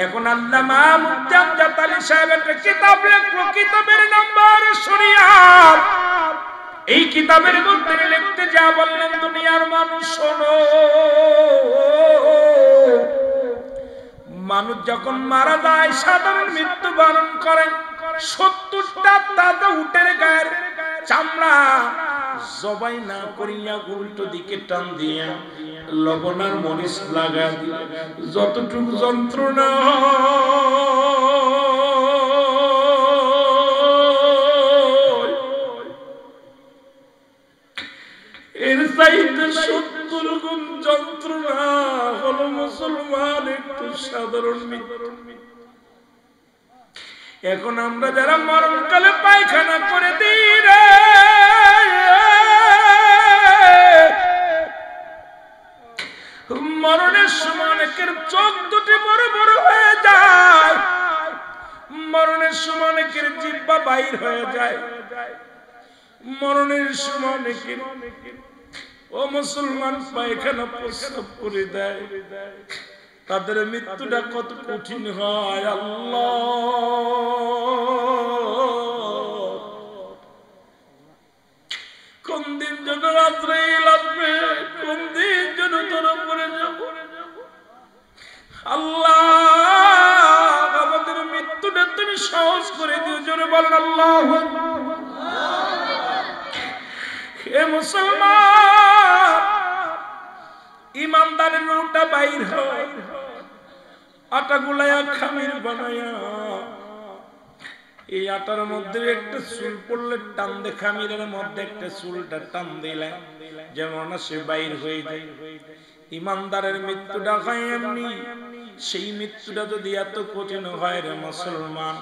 এখন আল্লামা মুফতি আমজাদ আলী সাহেব একটা কিতাব লিখলো, কিতাবের নাম্বার শরিয়াত। এই কিতাবের মধ্যে লিখতে যা বললেন, দুনিয়ার মানুষ শোনো, মানুষ যখন মারা যায় সাধারণ মৃত্যুবরণ করে 70টা তাজা উটের গায়ের চামড়া জবাই না করিয়া উল্টো দিকে টান দিয়া লবণ আর মরিচ লাগা দিয়া যতটুকু যন্ত্রণা এর চাইতে 70 গুণ যন্ত্রণা হলো মুসলমান একটু সাধারণ মৃত্যু। এখন আমরা যারা মরণকালে পায়খানা করে দিই রে, মরণের সময় অনেকের চোখ দুটি বড় বড় হয়ে যায়, মরণের সময় অনেকের জিহ্বা বাইর হয়ে যায়, মরণের সময় অনেকের ও মুসলমান পায়খানা প্রস্রাব করে দেয়। তাদের মৃত্যুটা কত কঠিন হয় আল্লাহ! কোন দিন যেন রাত্রে লাগবে, কোন দিন যেন তোরা পড়ে যাব আল্লাহ! আমাদের মৃত্যুটা তুমি সহজ করে দিও, জোরে বলেন আল্লাহু আকবার। হে মুসলমান, ইমানদারের রুটা বাইর হয়, আটা গুলায়া খামির বানায়া, এই আটার মধ্যে একটা চুল পড়লে টান দে, খামিরের মধ্যে একটা চুলটা টান দিলে যেমন সে বাইর হয়ে যায়। ইমানদারের মৃত্যুটা হয় এমনি। সেই মৃত্যুটা যদি এত কঠিন হয় রে মুসলমান,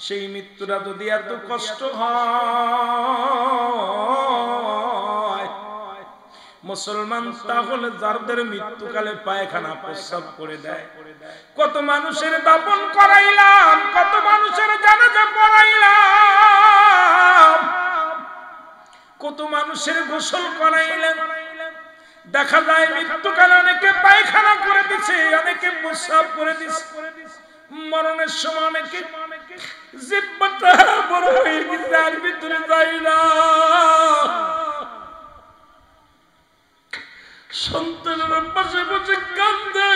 সেই মৃত্যুটা যদি এত কষ্ট হয় মুসলমান, তাহলে যাদের মৃত্যুকালে পায়খানা প্রস্রাব করে দেয়, কত মানুষের দাফন করাইলাম, কত মানুষের জানাজা পড়াইলাম, কত মানুষের গোসল করাইলাম, দেখা যায় মৃত্যুকালে অনেকে পায়খানা করে দিছে, অনেকে প্রস্রাব করে দিছে, মরণের সময় অনেকে জিহ্বাটা বড় হয়ে গেছে আর ভিতরে যায় না। সন্তানেরা পাশে বসে কান্দে,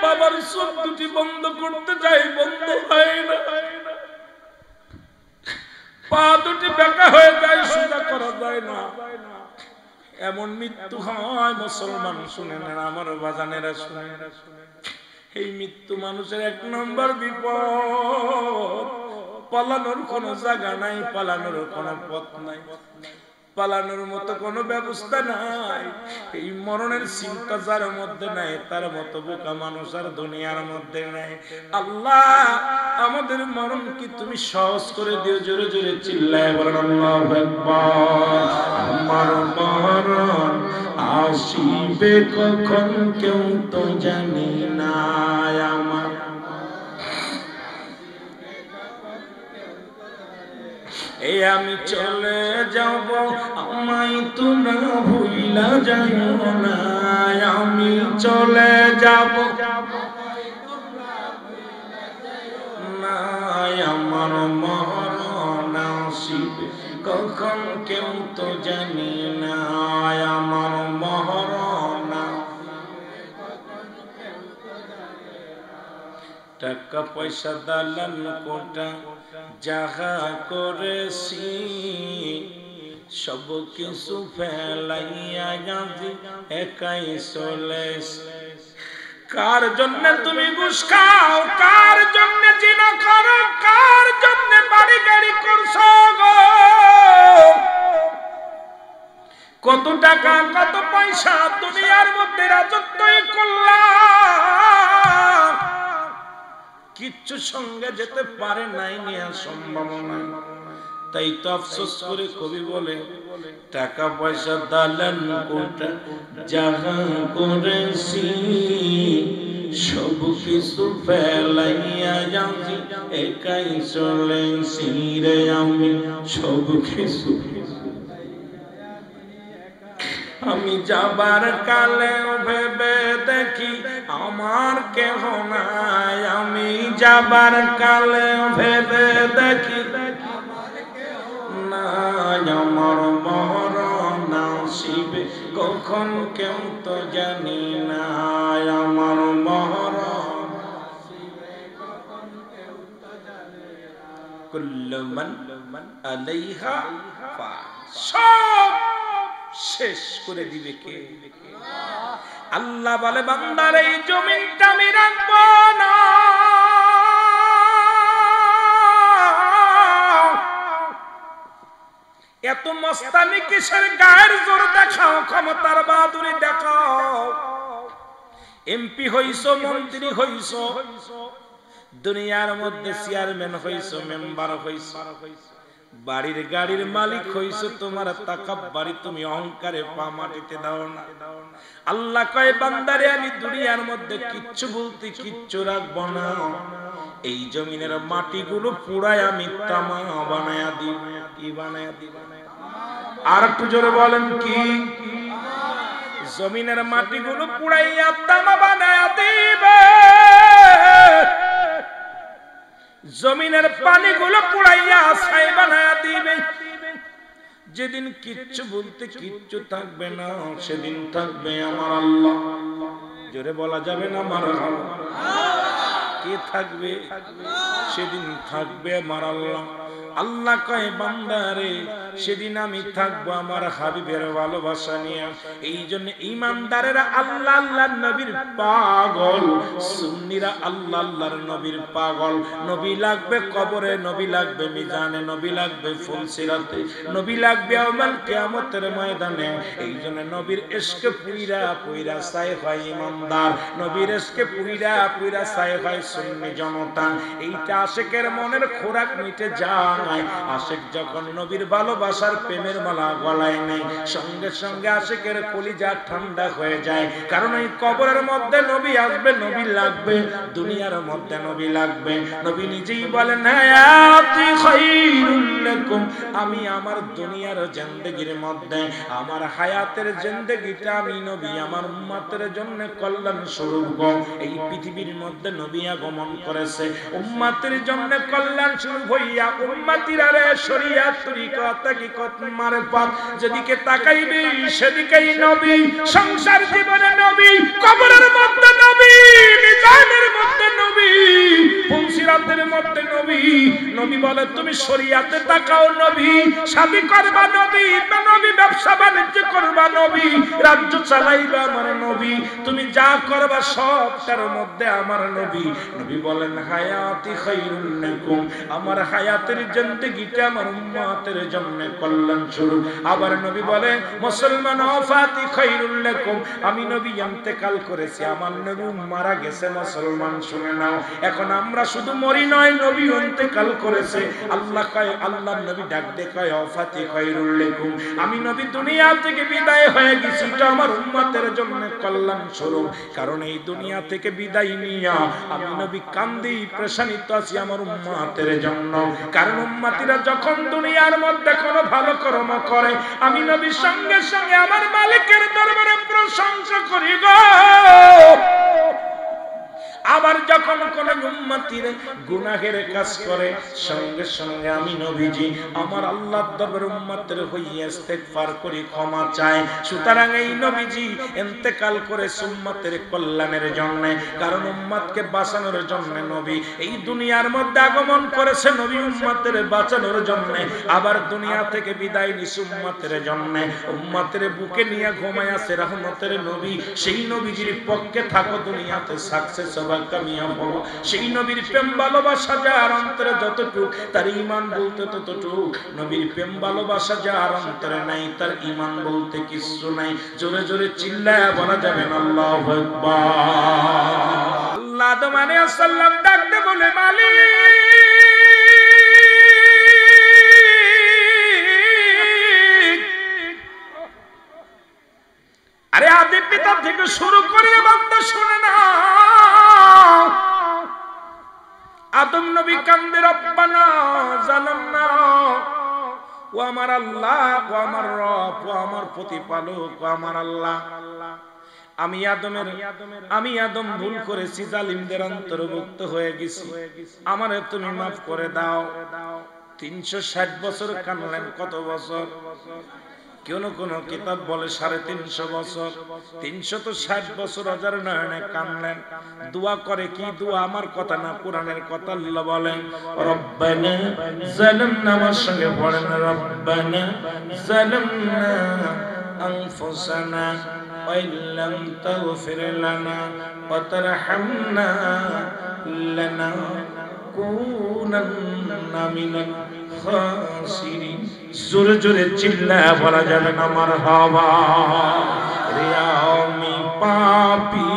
বাবার চোখ দুটি বন্ধ করতে যায়, বন্ধ হয় না, পা দুটি বেঁকা হয়ে যায়, সোজা করা যায় না। এমন মৃত্যু হয় মুসলমান, শুনে না আমার বাজানেরা, শুনে না। এই মৃত্যু মানুষের 1 নম্বর বিপদ। পালানোর কোনো জায়গা নাই, পালানোর কোনো পথ নাই, পালানোর মতো কোনো ব্যবস্থা নাই। এই মরণের চিন্তা যার মধ্যে নাই, তার মতো বোকা মানুষ আর দুনিয়ার মধ্যে নাই। আল্লাহ, আমাদের মরণ কি তুমি সহজ করে দিও, জোরে জোরে চিল্লায় বলেন আল্লাহু আকবার। আমার মরণ আসিবে কখন কেউ তো জানি না, আমার এই আমি চলে যাব, আমায় তোমরা ভুইলা যাইও না, আমি চলে যাব না, আমার মরণ আসিবে কখন কেউ তো জানি না, আমার মরণ। টাকা পয়সা দালান কোটা যাহা করেছি, সব কিছু ফেলাইয়া যাচ্ছি, একাই চলেছি। কার জন্য তুমি ঘুষ খাও, কার জন্য জিনা করো, কার জন্য বাড়ি গাড়ি করছো গো? কত টাকা কত পয়সা দুনিয়ার মধ্যে রাজত্বই করলাম, কিচ্ছু সঙ্গে যেতে পারে নাই, নেওয়া সম্ভব নয়। তাই তো আফসোস করে কবি বলে, টাকা পয়সা দালান কোটা যাহা করেছি, সব কিছু ফেলাইয়া যাচ্ছি, একাই চলেছি রে আমি, সব কিছু। আমি যাবার কালে ভেবে দেখি আমার কেহ নাই, আমি যাবার কালে ভেবে দেখি না আমার মরণ আসিবে কখন কেউ তো জানি না আমার মরণ কুল্লু মান আলাইহা ফান সব শেষ করে দিবে কে আল্লাহ বলে বান্দার এই জমিনটা আমি রাখবো না এত মস্তানি কিসের গায়ের জোর দেখাও ক্ষমতার বাহাদুরি দেখাও এমপি হইছো মন্ত্রী হইছো দুনিয়ার মধ্যে চেয়ারম্যান হইছো মেম্বার হইছো বাড়ির গাড়ির মালিক হইছো তোমার তাকাব্বুরি তুমি অহংকারে পা মাটিতে দাও না আল্লাহ কয় বান্দারে আমি দুনিয়ার মধ্যে কিচ্ছু বলতে কিচ্ছু রাখবো না এই জমিনের মাটিগুলো পুরাই আমি তামা বানায়া দিব কি বানায়া দিব আর একটু জোরে বলেন কি জমিনের মাটিগুলো পুরাইয়া তামা বানায়া দিবে জমিনের পানিগুলো পুড়াইয়া ছাই বানায়া দিবে যেদিন কিচ্ছু বলতে কিচ্ছু থাকবে না সেদিন থাকবে আমার আল্লাহ জোরে বলা যাবে না আমার কে থাকবে সেদিন থাকবে আমার আল্লাহ আল্লাহ কয় বান্দারে সেদিন আমি থাকবো আমার হাবিবের ভালোবাসা নিয়ে এই জন্য ঈমানদারেরা আল্লাহ আল্লাহর নবীর পাগল সুন্নিরা আল্লাহ আল্লাহর নবীর পাগল নবী লাগবে কবরে নবী লাগবে মিজানে নবী লাগবে ফুলসিরাতে নবী লাগবে ইয়াউমুল কিয়ামতের ময়দানে এই জন্য নবীর ইশকে পুইরা পুইরা ছাই হয় ঈমানদার নবীর ইশকে পুইরা পুইরা ছাই হয় সুন্নি জনতা এইটা আশিকের মনের খোরাক মিটে যায় আশিক যখন নবীর ভালোবাসার প্রেমের মালা গলায় নেই সঙ্গে সঙ্গে আশিকের কলিজা ঠান্ডা হয়ে যায় কারণ এই কবরের মধ্যে নবী আসবে নবী লাগবে দুনিয়ার মধ্যে নবী লাগবে নবী নিজেই বলেন হায়াতি খায়রুল লাকুম আমি আমার দুনিয়ার জিন্দেগির মধ্যে আমার হায়াতের জিন্দেগিটা আমি নবী আমার উম্মতের জন্য কল্যাণ স্বরূপ এই পৃথিবীর মধ্যে নবী আগমন করেছে উম্মতের জন্য কল্যাণ স্বরূপ হইয়া উম্মতিরা রে শরীয়ত তরিকত হাকিকত মারফত যেদিকে তাকাইবি সেদিকেই নবী সংসার জীবনে নবী কবরের মধ্যে নবী মিজানের মধ্যে নবী ফুলসিরাতের মধ্যে নবী নবী বলে তুমি শরীয়তে তাকাও নবী শাদী করবা নবী নবী ব্যবসা বাণিজ্য করবা নবী রাজ্য চালাইবা আমার নবী তুমি যা করবা সবটার মধ্যে আমার নবী নবী বলেন হায়াতি খায়রুল লাকুম আমার হায়াতের জিন্দেগিটা আমার উম্মতের জন্য কল্যাণ স্বরূপ আবার নবী বলে মুসলমান ওয়াফাতি খায়রুল লাকুম আমি নবী ইন্তেকাল করেছি আমার নবী মারা গেছে মুসলমান শুনে নাও এখন আমরা শুধু মরি নয় নবী ইন্তেকাল করেছে আল্লাহ কয় আল্লাহর নবী ডাক দে কয় ওয়াফাতি খায়রুল লাকুম আমি নবী দুনিয়া থেকে বিদায় হয়ে গেছি এটা আমার উম্মতের জন্য কল্যাণ স্বরূপ কারণ এই দুনিয়া থেকে বিদায় নিয়া আমি নবী কান্দি পেরেশানিত আছি আমার উম্মতের জন্য কারণ উম্মতিরা যখন দুনিয়ার মধ্যে কোনো ভালো কর্ম করে আমি নবী সঙ্গে সঙ্গে আমার মালিকের দরবারে প্রশংসা করি গো আবার যখন কোন উম্মতির গুনাহের কাজ করে সঙ্গে সঙ্গে আমি নবীজি আমার আল্লাহর দরবারে উম্মতের হইয়া ইস্তেগফার করি ক্ষমা চাই সুতরাং এই নবীজি ইন্তেকাল করে উম্মতের কল্যাণের জন্য কারণ উম্মতকে বাঁচানোর জন্য নবী এই দুনিয়ার মধ্যে আগমন করেছে নবী উম্মতের বাঁচানোর জন্য আবার দুনিয়া থেকে বিদায় নিছে উম্মতের জন্য উম্মতের বুকে নিয়ে ঘুমায় আছে রহমতের নবী সেই নবীজির পক্ষে থাকো দুনিয়াতে সাকসেস হবে কামিয়াব হবো সেই নবীর প্রেম ভালোবাসা যার অন্তরে যতটুক তার ঈমান বলতে ততটুক নবীর প্রেম ভালোবাসা যার অন্তরে নাই তার ঈমান বলতে কিছু নাই জোরে জোরে চিল্লায়া বলা যাবে না আল্লাহু আকবার আল্লাহ আদম আলাইহিস সালাম ডাকতে বলে মালিক আরে আদি পিতা থেকে শুরু করে বান্দা শুনে না আদম নবী কান্দে রব্বানা জালামনা ও আমার আল্লাহ ও আমার রব ও আমার প্রতিপালক ও আমার আল্লাহ আমি আদম ভুল করেছি, জালিমদের অন্তর্ভুক্ত হয়ে গেছি, আমারে তুমি মাফ করে দাও। 360 বছর কানলেন। কত বছর? কোন কিতাব বলে 350 বছর। 360 বছর হাজার নয়নে কানলেন। দোয়া করে কি দোয়া? আমার কথা না, কোরআনের কথা। আল্লাহ বলেন রব্বানা যালামনা, আমার সঙ্গে পড়েন রব্বানা যালামনা আনফুসানা ওয়া ইল্লাম তাগফির লানা ওয়া তারহামনা লানাকুনান্না মিনাল খাসিরিন। জোরে জোরে চিল্লায়া বলা যাবে না মারহাবা। রে আমি পাপী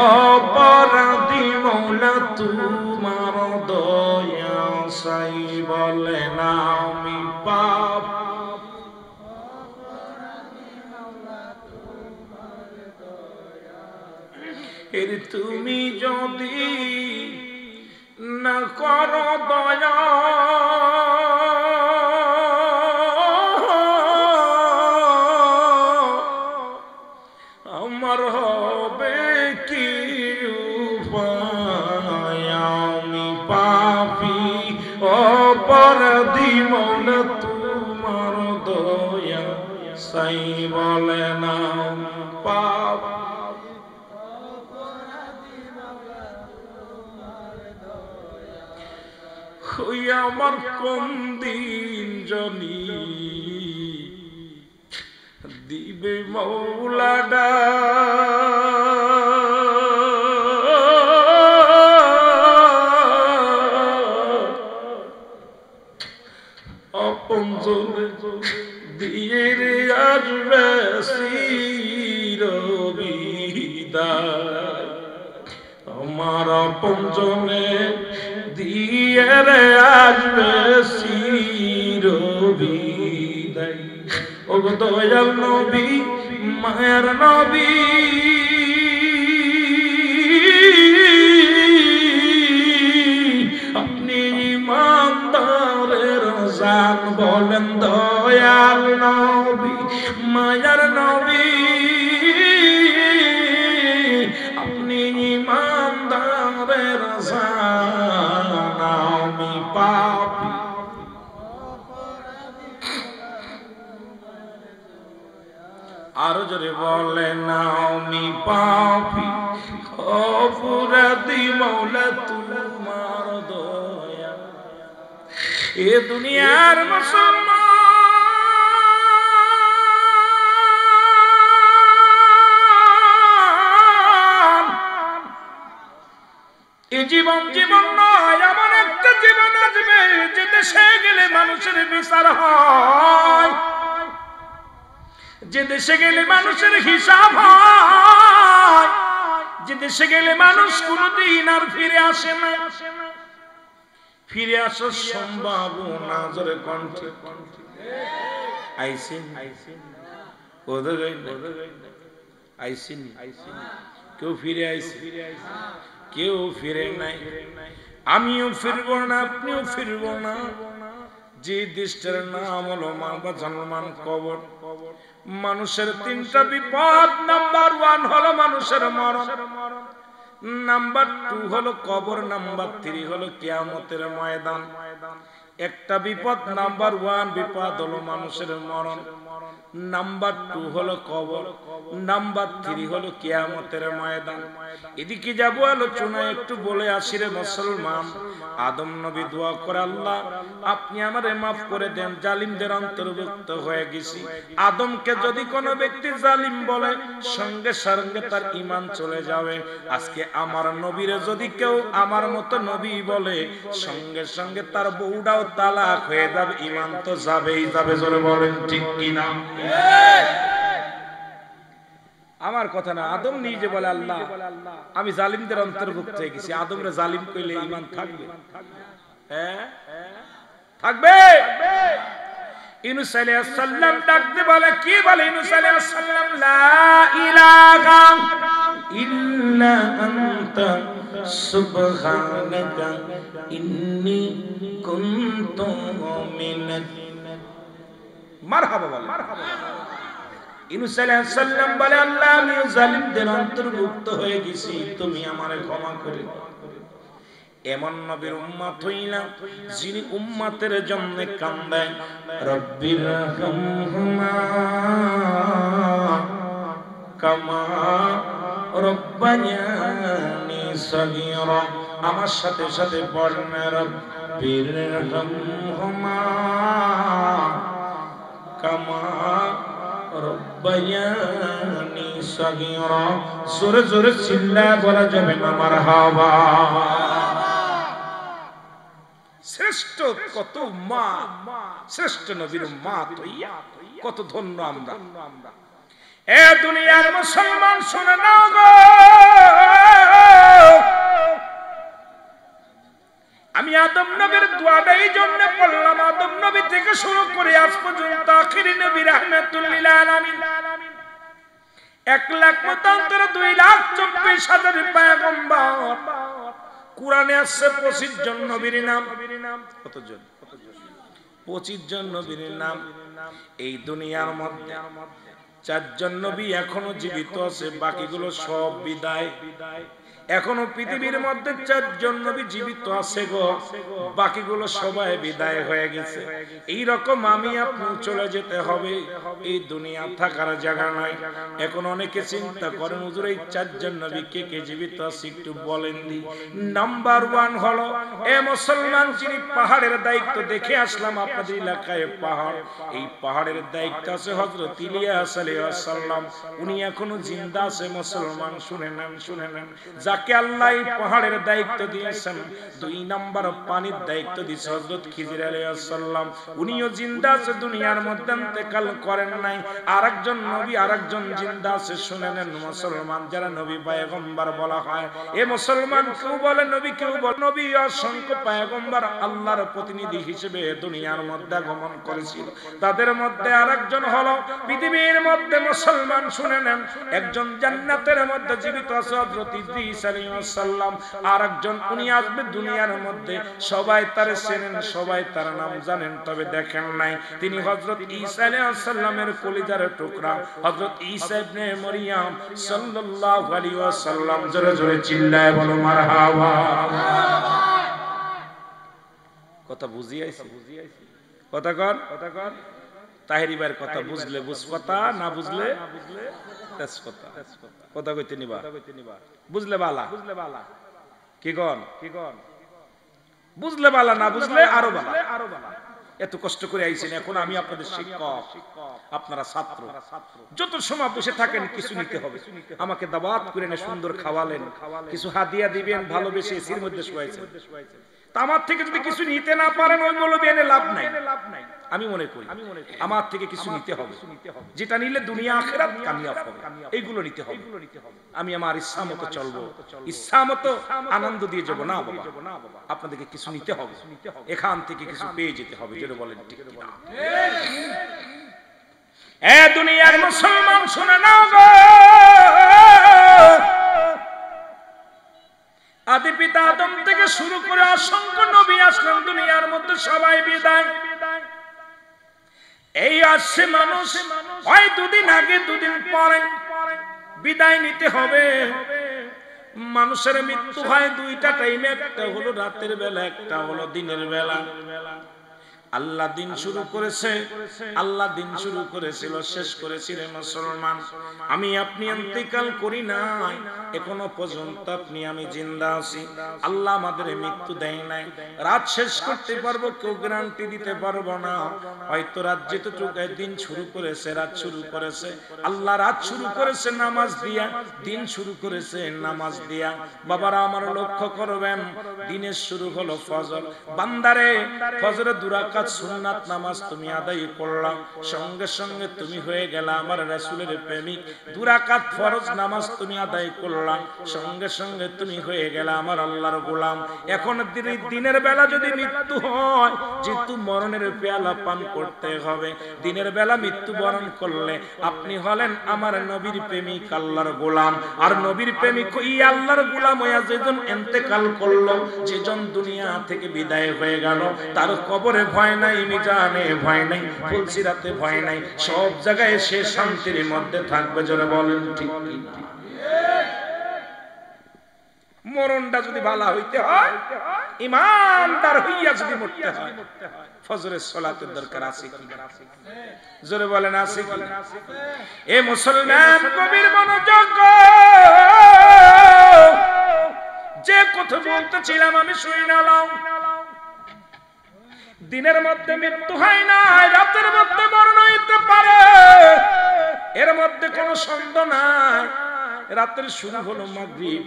অপরাধী, মওলা তোমার দয়া চাই। বলেন আমি পাপী এর তুমি যদি না করো দয়া, আমার হবে কি উপায়? আমি পাপী অপরাধী, মওলা তোমার দয়া চাই। বলে না পাপ আমার কোন দিন জনি দিবে মৌলাডা, আপনজন দিয়ে রে আসবে চিরবিদায়। আমার আপনজনে দিয়ে রে আসবে চিরবিদায়। ও গো দয়াল নবী, মায়ের নবী, আপনি ইমানদারের জান। বলেন দয়াল নবী, মায়ের নবী, আপনি ইমানদারের জান। আমি পাপী আরো জোরে বলেন আমি পাপী অপরাধী, মওলা তোমার দয়া। এ দুনিয়ার মুসলমান, এ জীবন নয়, এমন একটা জীবন আসবে যে দেশে গেলে মানুষের বিচার হয়, যে দেশে গেলে মানুষের হিসাব হয়, যে দেশে গেলে মানুষ কোনদিন আর ফিরে আসে না। ফিরে আসার সম্ভাবনা জোরে কণ্ঠে আইসিন ওদের আইসিন। কেউ ফিরে আইসি, কেউ ফিরে নাই। আমিও ফিরবো না, আপনিও ফিরবো না। যে দেশটার নাম হলো মা বা জন্মান কবর। মানুষের 3টা বিপদ। নাম্বার 1 হলো মানুষের মরণ, নাম্বার 2 হলো কবর, নাম্বার 3 হলো কিয়ামতের ময়দান। একটা বিপদ, নাম্বার 1 বিপদ হলো মানুষের মরণ, নাম্বার 2 হলো কবর, নাম্বার 3 হলো কিয়ামতের ময়দান। এদিকে যাব আলোচনা একটু বলে আসি রে মুসলমান। আদম নবী দোয়া করে, আল্লাহ আপনি আমারে মাফ করে দেন, জালিমদের অন্তর্ভুক্ত হয়ে গেছি। আদমকে যদি কোনো ব্যক্তি জালিম বলে, সঙ্গে সঙ্গে তার ঈমান চলে যাবে। আজকে আমার নবীরে যদি কেউ আমার মতো নবী বলে, সঙ্গে সঙ্গে তার বউটাও তালাক হয়ে যাবে, ঈমান তো যাবেই যাবে। জোরে বলেন ঠিক কিনা? আমার কথা না, আদম নিজে বলে আল্লাহ আমি জালিমদের অন্তর্ভুক্ত হয়ে গেছি। আদমরে জালিম কইলে ঈমান থাকবে? থাকবে? ইউনূস আলাইহিস সালাম ডাকতে বলে, কি বলে ইউনূস আলাইহিস সালাম? লা ইলাহা ইল্লা আনতা সুবহানাকা ইন্নী কুনতু মিনাল। মারহাবা বলে। ইউনূস আলাইহিস সালাম বলে আল্লাহ আমি জালিমদের অন্তর্ভুক্ত হয়ে গেছি, তুমি আমারে ক্ষমা করে দাও। এমন নবীর উম্মত হইলাম যিনি উম্মতের জন্য কান্দেন, রব্বির হামহুমা কামা রব্বায়ানি সগীরা। আমার সাথে সাথে পড়েন রব্বির হামহুমা কামা রব্বায়ানি সগীরা। জোরে জোরে চিল্লায় বলা যাবে না মারহাবা। শ্রেষ্ঠ কত মা, শ্রেষ্ঠ নবীর মা তৈয়া কত ধন্য আমরা। এ দুনিয়ার মুসলমান শুনে নাও গো, আমি আদম নবীর দোয়াটা এই জন্য পড়লাম, আদম নবী থেকে শুরু করে আজ পর্যন্ত আখিরি নবী রাহমাতুল লিল আলামিন 1,00,000 মতান্তর 2,24,000 পয়গম্বর। কুরআনে আছে 25 জন নবীর নাম। কতজন? 25 জন নবীর নাম। এই দুনিয়ার মধ্যে 4 জন নবী এখনো জীবিত আছে, বাকিগুলো সব বিদায়। এখনো পৃথিবীর মধ্যে 4 জন নবী জীবিত আছে গো, বাকিগুলো সবাই বিদায় হয়ে গেছে। এই রকম আমি আপনি চলে যেতে হবে, এই দুনিয়া থাকার জায়গা নাই। এখন অনেকে চিন্তা করেন হুজুর এই 4 জন নবী কে কে জীবিত আছে একটু বলেন দি। নাম্বার 1 হলো এ মুসলমান যিনি পাহাড়ের দায়িত্ব দেখে আসলাম আপনাদের এলাকায় পাহাড়, এই পাহাড়ের দায়িত্ব আছে হযরত ইলিয়াস আলাইহিস সালাম। উনি এখনো জিন্দা আছে মুসলমান, শুনে নেন শুনে নেন। যাকে আল্লাহ এই পাহাড়ের দায়িত্ব দিয়েছেন, 2 নাম্বার পানির দায়িত্ব দিয়েছে হযরত খিজির আলাইহিস সালাম। উনিও জিন্দা আছে, দুনিয়ার মধ্যে ইন্তেকাল করেন নাই। আরেকজন নবী আরেকজন জিন্দা আছে, শুনে নেন মুসলমান। যারা নবী পয়গম্বর বলা হয়, এ মুসলমান কেউ বলে নবী, কেউ বলে নবী অসংখ্য পয়গম্বর আল্লাহর প্রতিনিধি হিসেবে দুনিয়ার মধ্যে আগমন করেছিল। তাদের মধ্যে আরেকজন হলো পৃথিবীর মধ্যে মুসলমান শুনে নেন একজন জান্নাতের মধ্যে জীবিত আছে হযরত ইদ্রিস আলাইহিস সালাম। আরেকজন উনি আসবে দুনিয়ার মধ্যে, সবাই তারে চেনেন, সবাই তার নাম জানেন, তবে দেখেন নাই। তিনি হযরত ঈসা আলাইহিস সালামের কলিজার টুকরা হযরত ঈসা ইবনে মরিয়ম সাল্লাল্লাহু আলাইহি ওয়াসাল্লাম। জোরে জোরে চিল্লায় বলো মারহাবা। কথা বুঝি আইছে? কথা কর তাহেরি ভাইয়ের কথা বুঝলে বুঝ কথা, না বুঝলে তেজ কথা। কথা কইতে নিবা, বুঝলে বালা, কি কন বুঝলে বালা, না বুঝলে আরো বালা। এত কষ্ট করে আইছেন, এখন আমি আপনাদের শিক্ষক, আপনারা ছাত্র। যত সময় বসে থাকেন কিছু নিতে হবে। আমাকে দাওয়াত করে এনে সুন্দর খাওয়ালেন, কিছু হাদিয়া দিবেন, ভালোবেসে এসির মধ্যে শুয়াইছেন। তা আমার থেকে যদি কিছু নিতে না পারেন ওই মৌলবি এনে লাভ নাই। আমি মনে করি আমার থেকে কিছু নিতে হবে, যেটা নিলে দুনিয়া আখিরাত কামিয়াব হবে, এইগুলো নিতে হবে। আমি আমার ইচ্ছা মতো চলবো, ইচ্ছা মতো আনন্দ দিয়ে যাবো না বাবা। আপনাদেরকে কিছু নিতে হবে, এখান থেকে কিছু পেয়ে যেতে হবে। যেটা বলেন ঠিক কিনা? এ দুনিয়ার মুসলমান শুনে নাও গো, আদি পিতা আদম থেকে শুরু করে অসংখ্য নবী আসলেন দুনিয়ার মধ্যে, সবাই বিদায়। এই আসছে মানুষ, হয় দুদিন আগে দুদিন পরে বিদায় নিতে হবে। মানুষের মৃত্যু হয় 2টা টাইমে, একটা হলো রাতের বেলা, একটা হলো দিনের বেলা। আল্লাহ দিন শুরু করেছে, আল্লাহ দিন শুরু করেছিল, শেষ করেছিলেন মুসলমান। আমি আপনি ইন্তেকাল করি নাই, এখনো পর্যন্ত আপনি আমি জিন্দা আছি। আল্লাহ আমাদের মৃত্যু দেয় নাই। রাত শেষ করতে পারবো কেউ গ্যারান্টি দিতে পারবো না। হয়তো রাত যেটুকু দিন শুরু করেছে, রাত শুরু করেছে আল্লাহ, রাত শুরু করেছে নামাজ দিয়া, দিন শুরু করেছে নামাজ দিয়া। বাবারা আমার লক্ষ্য করবেন, দিনের শুরু হলো ফজর। বান্দারে ফজরে 2 রাকাত সুন্নাত নামাজ তুমি আদায় করলাম, সঙ্গে সঙ্গে তুমি হয়ে গেলা আমার রাসূলের প্রেমিক। 2 রাকাত ফরজ নামাজ তুমি আদায় করলাম, সঙ্গে সঙ্গে তুমি হয়ে গেলা আমার আল্লাহর গোলাম। এখন দিনের বেলা যদি মৃত্যু হয়, যেহেতু মরণের পেয়ালা পান করতে হবে, দিনের বেলা মৃত্যু বরণ করলে আপনি হলেন আমার নবীর প্রেমিক, আল্লাহর গোলাম। আর নবীর প্রেমিক এই আল্লাহর গোলাম হইয়া যেজন ইন্তেকাল করলো, যেজন দুনিয়া থেকে বিদায় হয়ে গেল তার কবরে ভয় নাই, মিজানে ভয় নাই, ফুলসিরাতে ভয় নাই, সব জায়গায় সে শান্তির মধ্যে থাকবে। জোরে বলেন ঠিক কি না? মরণটা যদি ভালো হইতে হয়, ইমানদার হইয়া যদি মরতে হয়, ফজরের সালাতের দরকার আছে কি? জোরে বলেন আছে কি? এ মুসলমান কবির মনোযোগ, যে কথা বলতেছিলাম আমি শুই না লাও। দিনের মধ্যে মৃত্যু হয় না, রাতের মধ্যে মরণ হইতে পারে, এর মধ্যে কোনো সন্দেহ নাই। রাতের শুরু হলো মাগরিব,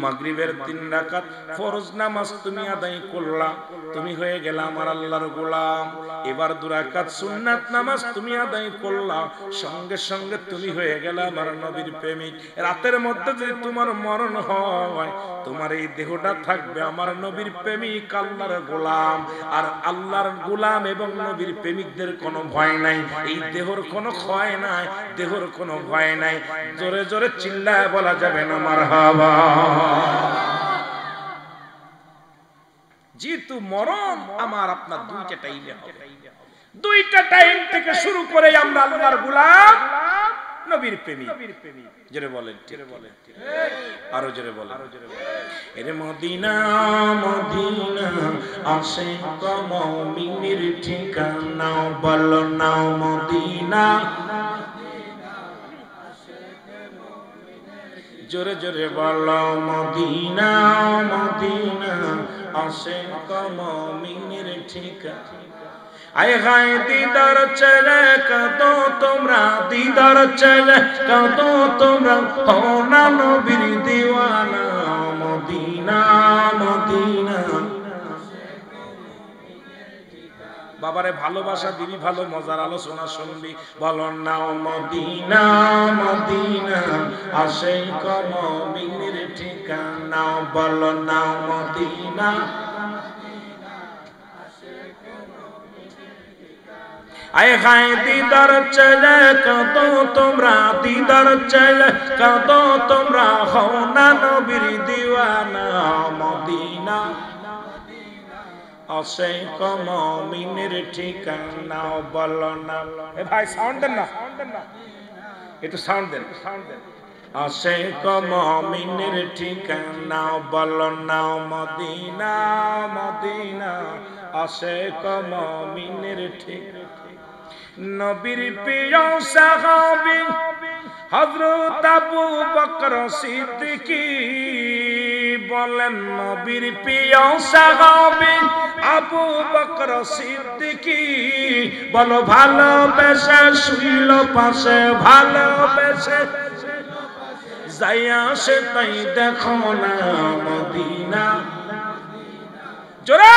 মাগরিবের 3 রাকাত ফরজ নামাজ তুমি আদায় করলা, তুমি হয়ে গেলা আমার আল্লাহর গোলাম। এবার 2 রাকাত সুন্নাত নামাজ তুমি আদায় করলা, সঙ্গে সঙ্গে তুমি হয়ে গেলা আমার নবীর প্রেমিক। রাতের মধ্যে যদি তোমার মরণ হয়, তোমার এই দেহটা থাকবে আমার নবীর প্রেমিক, আল্লাহর গোলাম। আর আল্লাহর গোলাম এবং নবীর প্রেমিকদের কোনো ভয় নাই, এই দেহর কোনো ক্ষয় নাই, দেহর কোনো ভয় নাই। জোরে জোরে চিল্লায় বলা যাবে না মারহাবা। যেহেতু মরণ আমার আপনার 2টা টাইমে হবে, 2টা টাইম থেকে শুরু করে আমরা আল্লাহর গোলাম, নবীর প্রেমিক। জোরে বলেন, আরো জোরে বলেন। এর মদিনা মদিনা আশিক মুমিনের ঠিকানা, বলো না মদিনা। জোরে জোরে বলো মদিনা মদিনা আশিক মুমিনের ঠিকানা। আয় হায় দিদার চলে কতো তোমরা, দিদার চলে কতো তোমরা, হো না নবীর দিওয়ানা, মদিনা মদিনা। বাবারে ভালোবাসা দিবি, ভালো মজার আলোচনা শুনবি, বলো না মদিনা মদিনা আশিক মুমিনের ঠিকানা, বলো না মদিনা। আয় হায় দিদার চলে কতো তোমরা, দিদার চলে কতো তোমরা, হও না নবীর দিওয়ানা, মদিনা আশিক মুমিনের ঠিকানা, বলো না। এ ভাই সাউন্ড দেন না, একটু সাউন্ড দেন। আশিক মুমিনের ঠিকানা, বলো না মদিনা মদিনা আশিক মুমিনের ঠিকানা। নবীর প্রিয় সাহাবী হযরত আবু বকর সিদ্দিকী বলেন, নবীর প্রিয় সাহাবী আবু বকর সিদ্দিকী, বলো ভালোবেসে শুইল পাশে, ভালোবেসে যাইয়া সে তাই দেখো না মদিনা। জোরে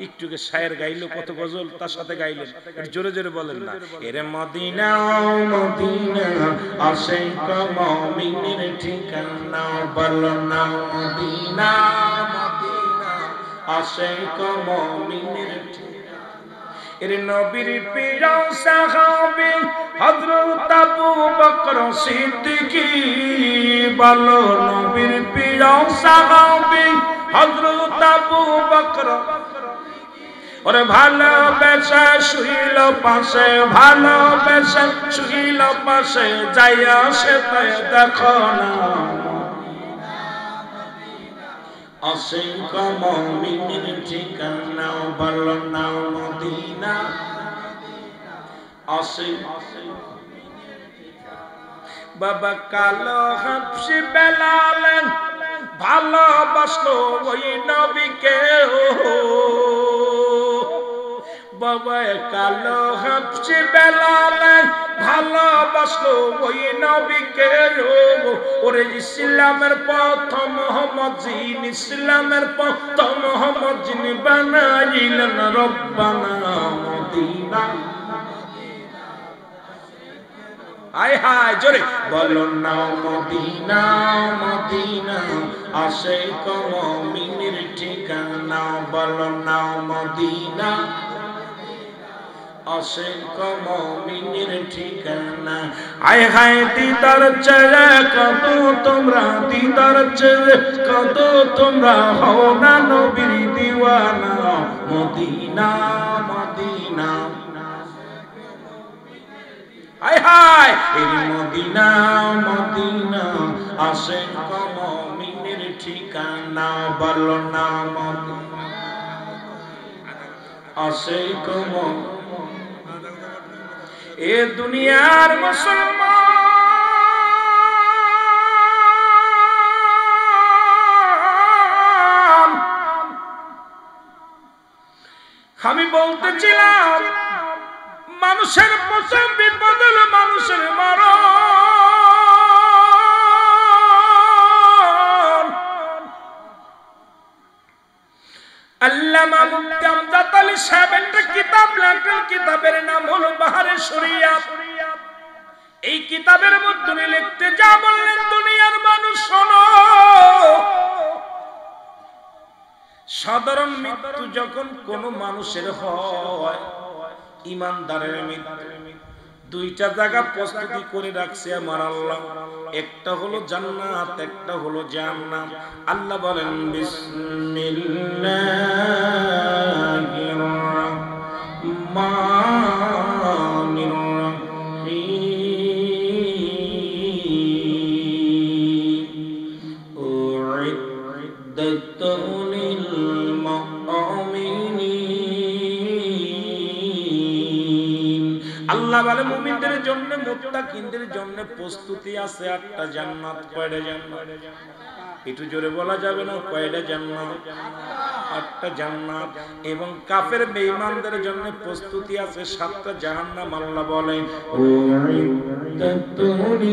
একটুকে শায়ের গাইলো, কত গজল তার সাথে গাইলেন, জোরে জোরে বলেন না। এর মদিনা মদিনা আশিক মুমিনের ঠিকানা, বলো না মদিনা মদিনা আশিক মুমিনের ঠিকানা। এর নবীর প্রিয় সাহাবী হযরত আবু বকর সিদ্দিকী, বলো নবীর প্রিয় সাহাবী হযরত আবু বকর, ওরে ভালোবেসে শুইল পাশে, ভালোবেসে শুইল পাশে যাইয়া সে তাই দেখো না আশিক মুমিনের ঠিকানা, বলো না মদিনা আশিক। বাবা কালো হাবশি বেলাল ভালোবাসলো ওই নবীকে, বাবা কালো হাবশি বেলাল ভালোবাসলো ওই নবীকে। ওরে ইসলামের পথ মোহাম্মদ জিন, ইসলামের পথ মোহাম্মদ জিন বানাইলেন রব্বানা মদিনা। আয় হায় জোরে বলো না মদিনা মদিনা আশিক মুমিনের ঠিকানা, বলো না মদিনা। আশিক মুমিনের ঠিকানা। আয় হায় দিদার চেয়ে কত তোমরা, দিদার চেয়ে কত তোমরা হও না নবীর দিওয়ানা। মদিনা মদিনা আয় হায় এই মদিনা মদিনা আশিক মুমিনের ঠিকানা। বলো না মদিনা আশিক এ দুনিয়ার মুসলমান। আমি বলতেছিলাম মানুষের প্রথম বিপদ হলো মানুষের মরণ। আল্লামা মুফতি আমজাদ আলী সাহেব একটা কিতাব লেখেন, কিতাবের নাম হলো বাহারে শরিয়াত। এই কিতাবের মধ্যে লিখতে যা বললেন, দুনিয়ার মানুষ শোনো, সাধারণ মৃত্যু যখন কোন মানুষের হয়, ইমানদারের মৃত্যু, দুইটা জায়গা প্রস্তুতি করে রাখছে আমার আল্লাহ। একটা হলো জান্নাত, একটা হলো জাহান্নাম। আল্লাহ বলেন বিসমিল্লাহির রাহমানির রাহিম। উইদ্দাত লিল মুমিনিন। আল্লাহ বলে মুমিনদের জন্য, মুত্তাকিনদের জন্য প্রস্তুতি আছে 8টা জান্নাত। কয়টা জান্নাত? একটু জোরে বলা যাবে না? কয়টা জান্নাত? 8টা জান্নাত। এবং কাফের বেঈমানদের জন্য প্রস্তুতি আছে 7টা জাহান্নাম। আল্লাহ বলে উইদ্দাতুল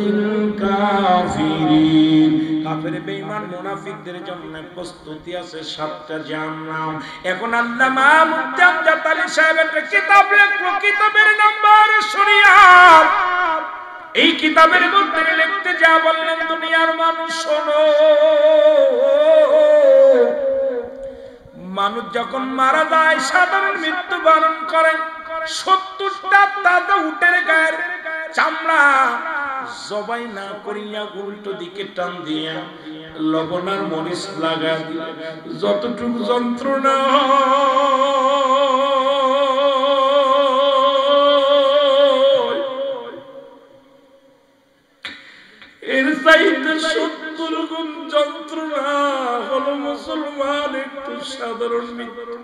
কাফিরিন। কাফের বেঈমান মুনাফিকদের জন্য প্রস্তুতি আছে 7টা জাহান্নাম। এখন আল্লামা মুফতি আমজাদ আলী সাহেব একটা কিতাব লেখলো, কিতাবের নাম বাহারে শরিয়াত। এই কিতাবের মধ্যে লিখতে যা বললেন, দুনিয়ার মানুষ শোনো, মানুষ যখন মারা যায় সাধারণ মৃত্যু বরণ করেন, 70টা তাজা উটের গায়ের চামড়া জবাই না করিয়া উল্টো দিকে টান দিয়া লবণ আর মরিচ লাগা দিয়ে যতটুকু যন্ত্রণা এর চাইতে 70 গুণ যন্ত্রণা হলো মুসলমান একটু সাধারণ মৃত্যু।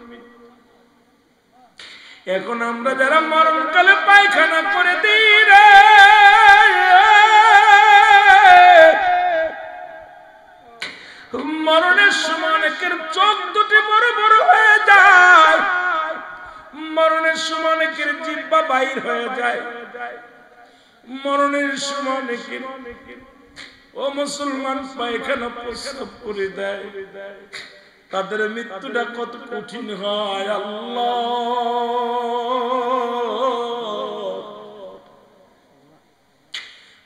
এখন আমরা যারা মরণকালে পায়খানা করে দিই রে, মরণের সময় অনেকের চোখ দুটি বড় বড় হয়ে যায়, মরণের সময় অনেকের জিহ্বা বাইর হয়ে যায়, মরণের সময় অনেকের ও মুসলমান পায়খানা প্রস্রাব করে দেয়। তাদের মৃত্যুটা কত কঠিন হয় আল্লাহ।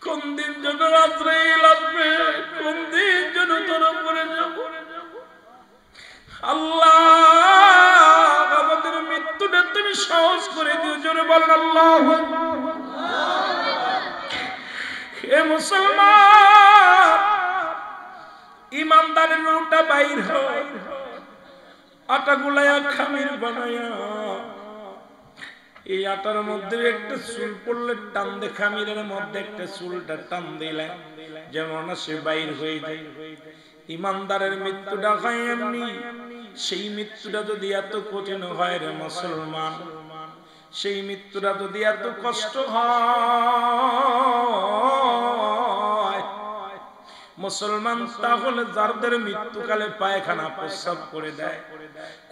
কোন দিন যেন রাত্রে লাগবে, কোন দিন যেন ধরা পড়ে যাব আল্লাহ। আমাদের মৃত্যুটা তুমি সহজ করে দিও, জোরে বলেন আল্লাহ। হে মুসলমান, ইমানদারের রূহটা বাইর হয়, আটা গুলায়া খামির বানায়া, এই আটার মধ্যে একটা চুল পড়লে টান দে, খামিরের মধ্যে একটা চুলটা টান দিলে যেমন সে বাইর হয়ে যায়। ইমানদারের মৃত্যুটা হয় এমনি। সেই মৃত্যুটা যদি এত কঠিন হয় রে মুসলমান, সেই মৃত্যুটা যদি এত কষ্ট হয় মুসলমান, তাহলে যাদের মৃত্যুকালে পায়খানা প্রস্রাব করে দেয়,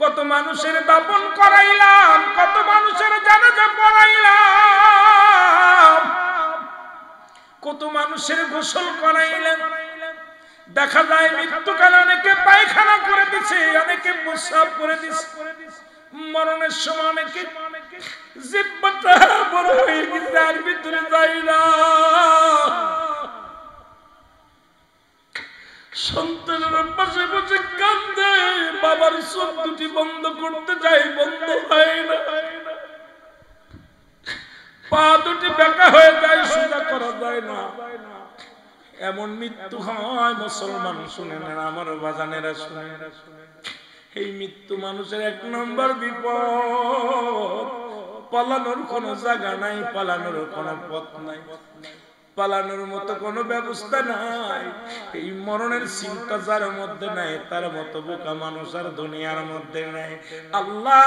কত মানুষের দাফন করাইলাম, কত মানুষের জানাজা পড়াইলাম, কত মানুষের গোসল করাইলাম, দেখা যায় মৃত্যুকালে অনেকে পায়খানা করে দিছে, অনেকে প্রস্রাব করে দিছে। মরণের সময় অনেকে জিহ্বাটা বড় হয়ে গেছে, আর ভিতরে যায় না। সন্তানেরা পাশে বসে কান্দে, বাবার চোখ দুটি বন্ধ করতে যায়, বন্ধ হয় না। পা দুটি বেঁকা হয়ে যায়, সোজা করা যায় না, এমন মৃত্যু হয় মুসলমান শুনে নেন আমার বাজানেরা, শুনে এই মৃত্যু মানুষের এক নম্বর বিপদ। পালানোর কোনো জায়গা নাই, পালানোর কোনো পথ নাই, পালানোর মতো কোনো ব্যবস্থা নাই। এই মরণের চিন্তা যার মধ্যে নাই তার মতো বোকা মানুষ আর দুনিয়ার মধ্যে নাই। আল্লাহ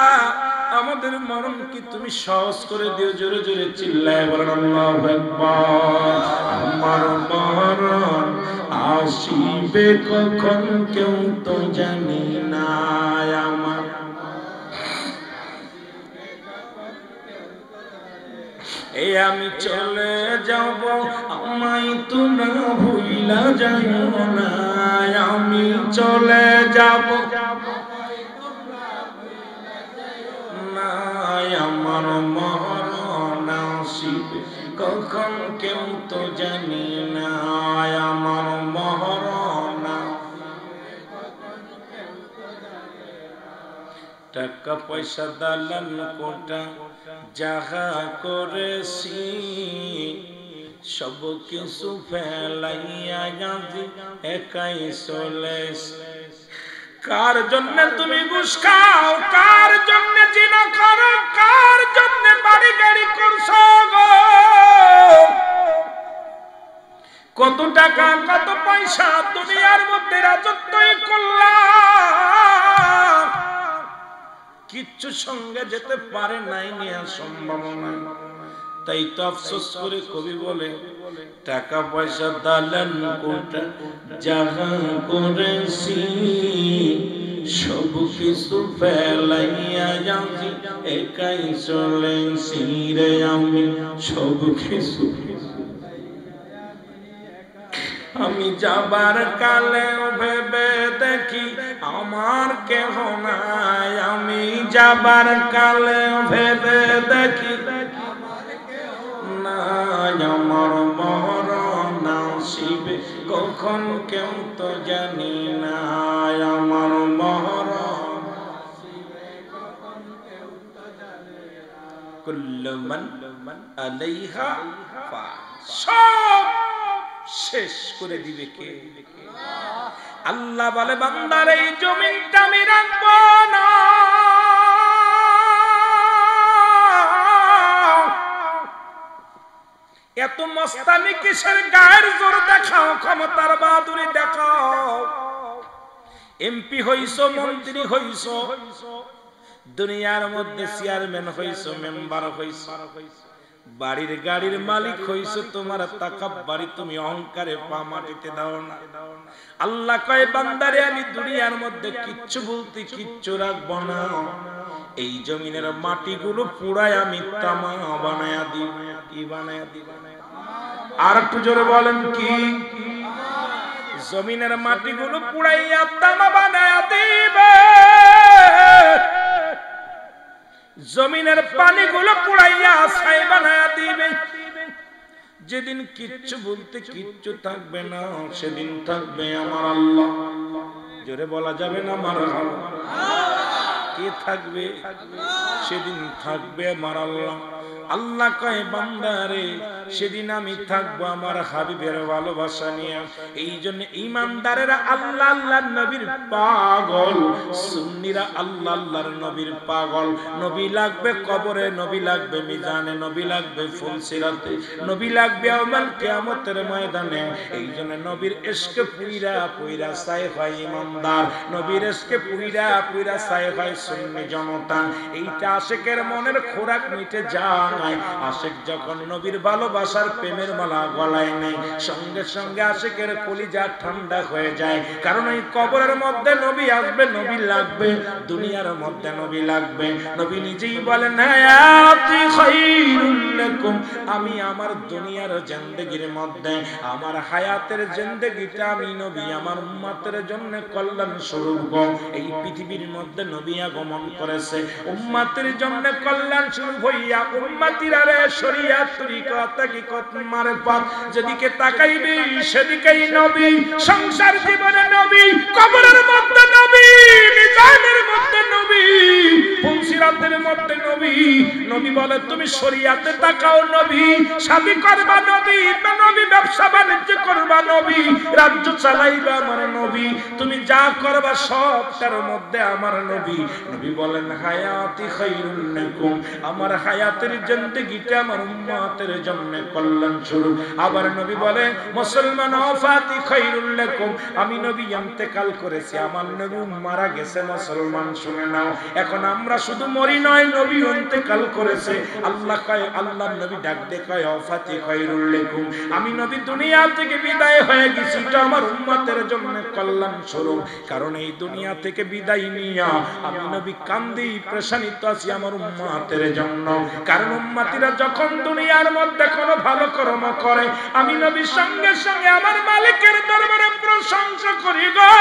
আমাদের মরণ কি তুমি সহজ করে দিও, জোরে জোরে চিল্লায় বলেন আল্লাহু আকবার। আমার মরণ আসিবে কখন কেউ তো জানি না, আমার এই আমি চলে যাব, আমায় তোমরা ভুইলা যাইও না, আমি চলে যাব না, আমার মরণ আসিবে কখন কেউ তো জানি না, আমার মরণ। টাকা পয়সা দালান কোটা যাহা করেছি সব কিছু ফেলাইয়া যাবি একাই চলেছি। কার জন্য তুমি ঘুষ খাও, কার জন্য জিনা করো, কার জন্য বাড়ি গাড়ি করছো গো, কত টাকা কত পয়সা দুনিয়ার মধ্যে রাজত্বই করলাম, কিচ্ছু সঙ্গে যেতে পারে নাই, নেওয়া সম্ভব নাই। তাই তো আফসোস করে কবি বলে, টাকা পয়সা দালান কোটা যাহা করেছি সব কিছু ফেলাইয়া যাচ্ছি একাই চলেছি রে, আমি সব কিছু। আমি যাবার কালে ভেবে দেখি আমার কেহ নাই, আমি যাবার কালে ভেবে দেখি নাই, আমার মরণ আসিবে কখন কেউ তো জানি না, আমার মরণ। কুল্লু মান আলাইহা ফান, সব শেষ করে দিবে কে? আল্লাহ বলে বান্দার এই জমিনটা আমি রাখবো না, এত মস্তানি কিসের, গায়ের জোর দেখাও, ক্ষমতার বাহাদুরি দেখাও, এমপি হইছো, মন্ত্রী হইছো, দুনিয়ার মধ্যে চেয়ারম্যান হইছো, মেম্বার হইছো, বাড়ির গাড়ির মালিক হইছো, তোমার তাকাব্বুরি তুমি অহংকারে পা মাটিতে দাও না। আল্লাহ কয় বান্দারে আমি দুনিয়ার মধ্যে কিচ্ছু বলতে কিচ্ছু রাখবো না, এই জমিনের মাটিগুলো পুরাই আমি তামা বানায়া দিব। কি বানায়া দিব? আর একটু জোরে বলেন কি? জমিনের মাটিগুলো পুরাইয়া তামা বানায়া দিবে, জমিনের পানিগুলো পুড়াইয়া ছাই বানায়া দিবে। যেদিন কিচ্ছু বলতে কিচ্ছু থাকবে না, সেদিন থাকবে আমার আল্লাহ। জোরে বলা যাবে না আমার আল্লাহ? কে থাকবে? সেদিন থাকবে আমার আল্লাহ। আল্লাহ কয় বান্দারে সেদিন আমি থাকবো আমার হাবিবের ভালোবাসা নিয়ে। এই জন্য ইমানদারেরা আল্লাহ আল্লাহর নবীর পাগল, সুন্নিরা আল্লাহ আল্লাহর নবীর পাগল। নবী লাগবে কবরে, নবী লাগবে মিজানে, নবী লাগবে ফুলসিরাতে, নবী লাগবে ইয়াউমুল কিয়ামতের ময়দানে। এই জন্য নবীর ইশকে পুইরা পুইরা চাই হয় ইমানদার, নবীর ইশকে পুইরা পুইরা চাই হয় সুন্নি জনতা। এইটা আশিকের মনের খোরাক মিটে যায়। আশিক যখন নবীর ভালোবাসার প্রেমের মালা গলায় নেই, সঙ্গে সঙ্গে আশিকের কলিজা ঠান্ডা হয়ে যায়। কারণ এই কবরের মধ্যে নবী আসবে, নবী লাগবে, দুনিয়ার মধ্যে নবী লাগবে। নবী নিজেই বলেন হায়াতি খায়রুল লাকুম, আমি আমার দুনিয়ার জিন্দেগির মধ্যে আমার হায়াতের জিন্দেগিটা আমি নবী আমার উম্মতের জন্য কল্যাণ স্বরূপ। এই পৃথিবীর মধ্যে নবী আগমন করেছে উম্মতের জন্য কল্যাণ স্বরূপ হইয়া। উম্মতিরা রে শরিয়াত তরিকত তাকিকত মারফত যেদিকে তাকাইবে সেদিকেই নবী। সংসার জীবনে নবী, কবরের মধ্যে নবী, মিজানের মধ্যে নবী, ফুলসিরাতের মধ্যে নবী। নবী বলে তুমি শরিয়াতে তাকাও নবী, শাদী করবা নবী, নবী ব্যবসা বাণিজ্য করবা নবী, রাজ্য চালাইবা আমার নবী, তুমি যা করবা সবটার মধ্যে আমার নবী। নবী বলেন হায়াতি খায়রুল লাকুম, আমার হায়াতের জিন্দেগিটা আমার উম্মতের জন্য কল্যাণ স্বরূপ। আবার নবী বলে মুসলমান ওয়াফাতি খায়রুল লাকুম, আমি নবী ইন্তেকাল করেছি, আমার নবী মারা গেছে মুসলমান শুনে নাও। এখন আমরা শুধু মরি নয়, নবী ইন্তেকাল করেছে। আল্লাহ কয়, আল্লাহর নবী ডাক দিয়ে কয় ওয়াফাতি খায়রুল লাকুম, আমি নবী দুনিয়া থেকে বিদায় হয়ে গেছি, এটা আমার উম্মতের জন্য কল্যাণ স্বরূপ। কারণ এই দুনিয়া থেকে বিদায় নিয়া আমি নবী কান্দি পেরেশানিত আছি আমার উম্মতের জন্য। কারণ উম্মতিরা যখন দুনিয়ার মধ্যে কোনো ভালো কর্ম করে আমি নবী সঙ্গে সঙ্গে আমার মালিকের দরবারে প্রশংসা করি গো।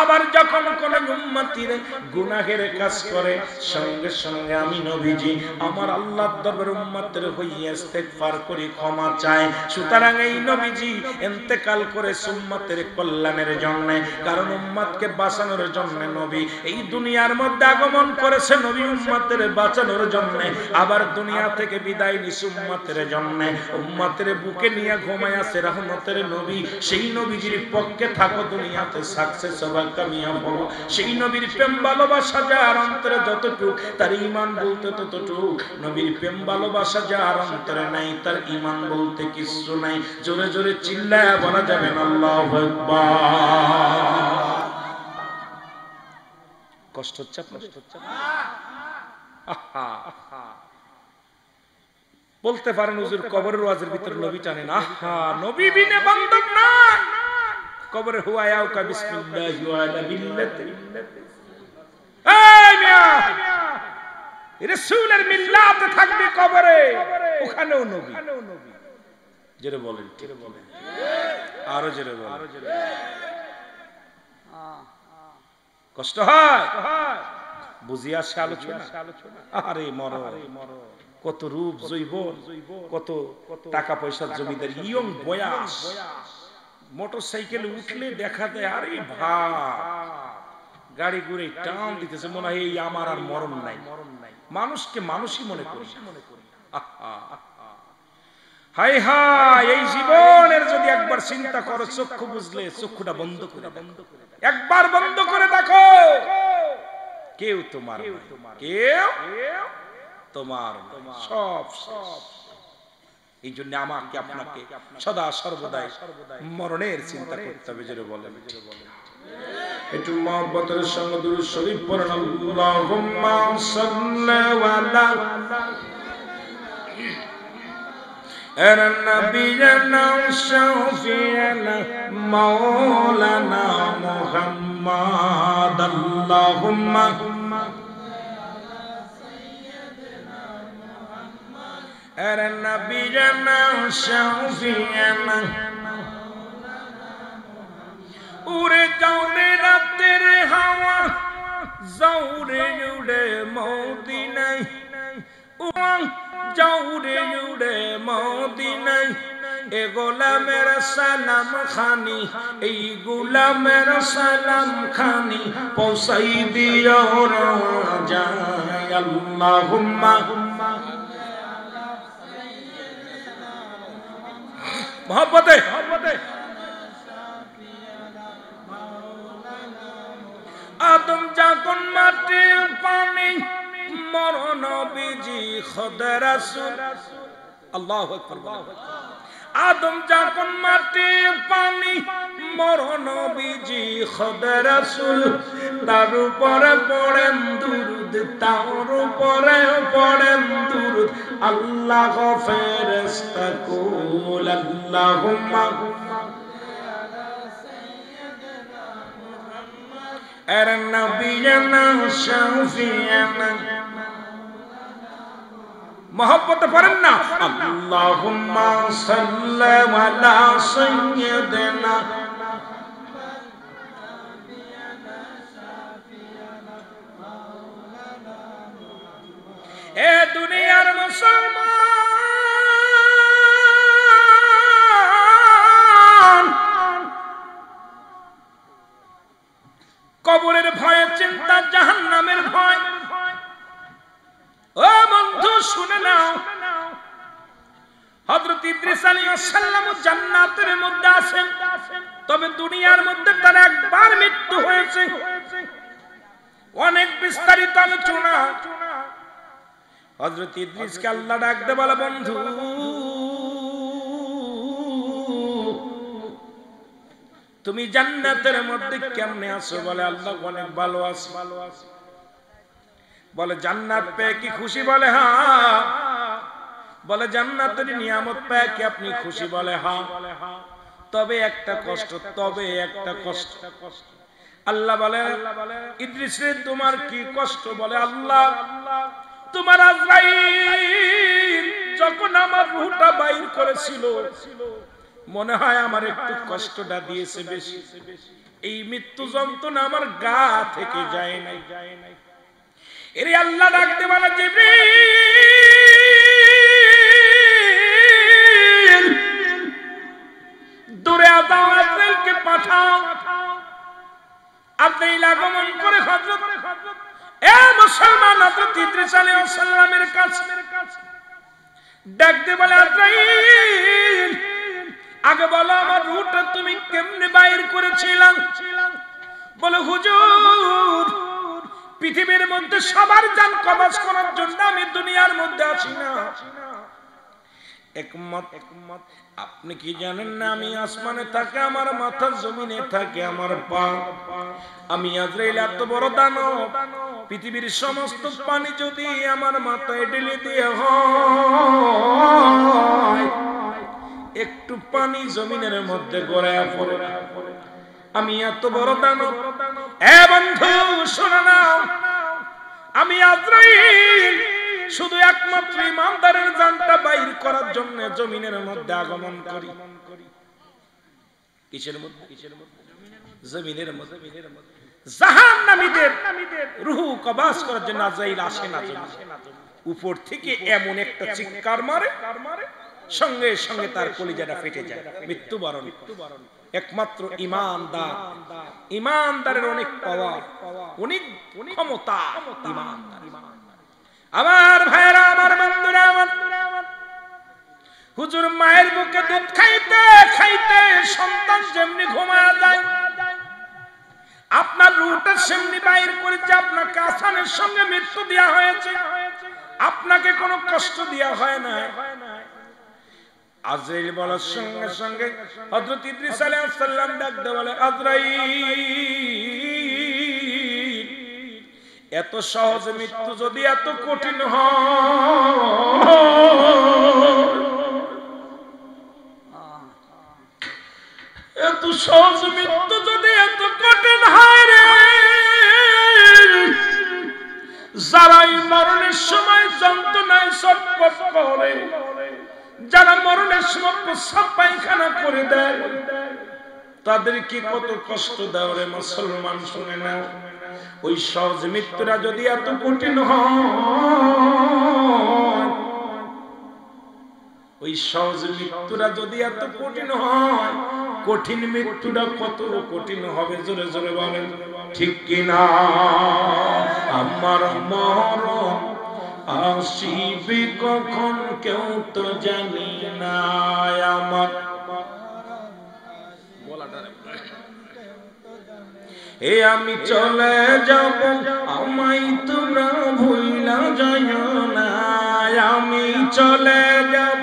আবার যখন কোন উম্মতির গুনাহের কাজ করে সঙ্গে সঙ্গে আমি নবীজি আমার আল্লাহর দরবারে উম্মতের হইয়া ইস্তেগফার করি, ক্ষমা চাই। সুতরাং এই নবীজি ইন্তেকাল করে উম্মতের কল্যাণের জন্য, কারণ উম্মতকে বাঁচানোর জন্য নবী এই দুনিয়ার মধ্যে আগমন করেছে, নবী উম্মতের বাঁচানোর জন্য। আবার দুনিয়া থেকে বিদায় নিছে উম্মতের জন্য, উম্মতের বুকে নিয়ে ঘুমায় আছে রহমতের নবী। সেই নবীজির পক্ষে থাকো, দুনিয়াতে সাকসেস হবে, কামিয়াব হবো। সেই নবীর প্রেম ভালোবাসা যার অন্তরে যতটুক, তার ঈমান বলতে ততটুক। নবীর প্রেম ভালোবাসা যার অন্তরে নাই, তার ঈমান বলতে কিছু নাই। জোরে জোরে চিল্লায়া বলা যাবে না আল্লাহু আকবার। কষ্ট হচ্ছে আপনাদের? বলতে পারেন হুজুর কবরের ওয়াজের ভিতরে নবী টানে না। নবী বিনে বান্ধব না। কবরে হুয়ায়াও কা বিসমিল্লাহি ওয়া আলা মিল্লাতি, এই মিয়া রাসূলের মিল্লাতে থাকবি কবরে, ওখানেও নবী। জেরে বলেন, আরো জেরে বলেন। কষ্ট হয় বুঝি আসে আলোচনা। আরে মর, কত রূপ জৈবন, কত টাকা পয়সার জমিদার, ইয়ং বয়াস, মোটরসাইকেলে উঠলে দেখা যায় আরে ভাই গাড়ি ঘুরে টান দিতেছে, মনে হয় এই আমার আর মরণ নাই। মানুষকে মানুষই মনে করি। হাই হাই, এই জীবনের যদি একবার চিন্তা করো, চক্ষু বুঝলে চক্ষুটা বন্ধ করে, একবার বন্ধ করে দেখো, কেউ তোমার, কেউ তোমার সব। এই জন্য আমাকে আপনাকে সদা সর্বদাই মরণের চিন্তা করতে হবে। যেটা বলেন একটু মহব্বতের সঙ্গে দুরূদ শরীফ পড়েন। আল্লাহুম্মা সাল্লি আলা নবিয়িনা শাফি'না মাওলানা মুহাম্মদ। আল্লাহুম্মা নবিয়িনা শাফি'না, উড়ে যাও রে রাতের হাওয়া, যাওরে উড়ে মদিনায়, যাওরে উড়ে মদিনায়। এ গোলামের সালাম খানি, এই গোলামের সালাম খানি পৌঁছাই দিও রাজায়। আল্লাহুম্মা মোহব্বতে আদম যখন মাটি পানি, মরণ নবীজি খোদা রাসূল। আল্লাহু আকবার। আদম যখন মাটি পানি, মরণ নবীজি খোদা রাসূল। তার উপরে পড়েন দুরূদ, তার উপরে পড়েন দুরূদ। আল্লাহ ফেরেশতা কুল আল্লাহুম্মা আলা নবিয়িনা শাফি'না। মোহব্বতে পারেন না আল্লাহুম্মা সাল্লি আলা সাইয়্যিদিনা। এ দুনিয়ার মুসলমান, কবরের ভয়ে চিন্তা, জাহান্নামের ভয়, বন্ধু শুনে নাও, হযরত ইদ্রিস আলাইহিস সালাম জান্নাতের মধ্যে আছেন, তবে দুনিয়ার মধ্যে তার একবার মৃত্যু হয়েছে। অনেক বিস্তারিত আলোচনা। হযরত ইদ্রিসকে আল্লাহ ডাক দে বলে, বন্ধু তুমি জান্নাতের মধ্যে কেমনে আছো? বলে আল্লাহ অনেক ভালো আছি। বলে জান্নাত পেয়ে কি খুশি? বলে হ্যাঁ। বলে জান্নাতের নিয়ামত পেয়ে কি আপনি খুশি? বলে হ্যাঁ। তবে একটা কষ্ট, তবে একটা কষ্ট। আল্লাহ বলে, ইদ্রিস রে তোমার কি কষ্ট? বলে আল্লাহ তোমার আজরাইল যখন আমার রূহটা বাইর করেছিল, মনে হয় আমার একটু কষ্টটা দিয়েছে বেশি। এই মৃত্যু যন্ত্রণা আমার গা থেকে যায় নাই। এর আল্লাহ ডাকতে বলে, জিবরিল দূরে যাও, আজরাইলকে পাঠাও। আজরাইল আগমন করে হযরত এ মুসলমান হযরত ইদ্রিস আলাইহিস সালামের কাছে ডাকতে বলে, আজরাইল আগে বলো আমার রূহটা তুমি কেমনে বাইর করেছিলা? বলে হুজুর পৃথিবীর মধ্যে সবার জান কবজ করার জন্য আমি দুনিয়ার মধ্যে আছি না। একমত আপনি কি জানেন না আমি আসমানে থাকি, আমার মাথা জমিনে থাকে আমার পা। আমি আজরাইল এত বড় দানব, পৃথিবীর সমস্ত পানি যদি আমার মাথায় ঢেলে দিয়ে হয়, একটু পানি জমিনের মধ্যে গড়ায় পড়ে। আমি এত বড় দানব। এ বন্ধু শোনো নাও, আমি আজরাইল শুধু একমাত্র ইমানদারের জানটা বাইর করার জন্য জমিনের মধ্যে আগমন করি। কিসের মধ্যে? জমিনের মধ্যে। জাহান্নামীদের রূহ কবজ করার জন্য আজরাইল আসে না। উপর থেকে এমন একটা চিৎকার মারে, সঙ্গে সঙ্গে তার কলিজাটা ফেটে যায়, মৃত্যুবরণ। একমাত্র ইমানদারের অনেক পাওয়ার, অনেক ক্ষমতা ইমানদার। আমার ভাইরা, আমার বন্ধুরা, আমার হুজুর মায়ের বুকে দুধ খাইতে খাইতে সন্তান যেমনি ঘুমায় যায়, আপনার রূহটা সেমনি বাইর করেছে। আপনাকে আসানের সঙ্গে মৃত্যু দেওয়া হয়েছে, আপনাকে কোনো কষ্ট দেওয়া হয় না। আজরাইল বলার সঙ্গে সঙ্গে হযরত ইদ্রিস আলাইহিস সালাম ডাক দিয়ে বলে, আজরাইল এত সহজ মৃত্যু যদি এত কঠিন হয়, এত সহজ মৃত্যু যদি এত কঠিন হয় রে, যারাই মরণের সময় যন্ত্রণায় ছটফট করে, যারা মরণের সময় প্রস্রাব পায়খানা করে দেয়, তাদের কি কত কষ্ট দাও রে মুসলমান, শুনে নাও। ওই সহজ মৃত্যুরা যদি এত কঠিন হয়, ওই সহজ মৃত্যুরা যদি এত কঠিন হয়, কঠিন মৃত্যুটা কত কঠিন হবে জোরে জোরে বলেন ঠিক কিনা? আমার মরণ আসিবে কখন কেউ তো জানি না, আমার এ আমি চলে যাব, আমায় তোমরা ভুইলা যাইও না। আমি চলে যাব,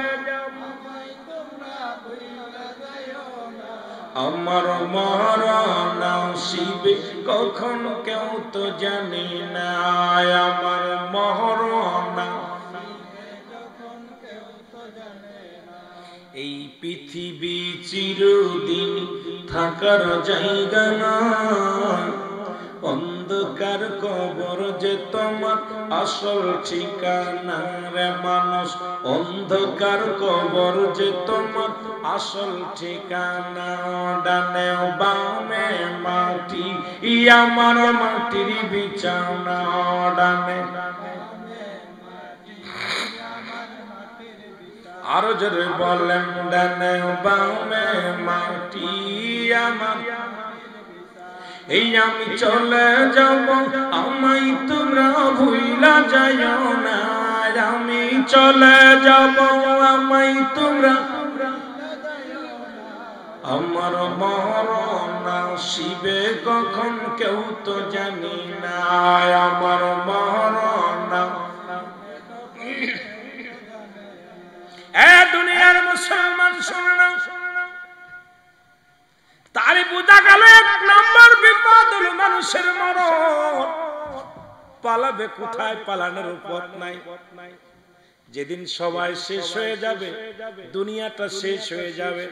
আমার মরণ আসিবে কখন কেউ তো জানি না, আমার মরণ। এই পৃথিবী চিরদিন থাকার জায়গা না, অন্ধকার কবর যে তোমার আসল ঠিকানা রে মানুষ, অন্ধকার কবর যে তোমার আসল ঠিকানা। ডানে বামে মাটি, আমার মাটির বিছানা, ডানে আরো জোরে বলেন, ডানে বামে মাটি আমার। এই আমি চলে যাব, আমায় তোমরা ভুইলা যাইও না, আজ আমি চলে যাব আমায় তোমরা আমার মরণ আসিবে কখন কেউ তো জানি না আমার মরণ এ দুনিয়ার মুসলমান শুনে না তারই বোঝা গেল এক নম্বর বিপদ হলো মানুষের মরণ পালাবে কোথায় পালানোর পথ নাই যেদিন সবাই শেষ হয়ে যাবে দুনিয়াটা শেষ হয়ে যাবে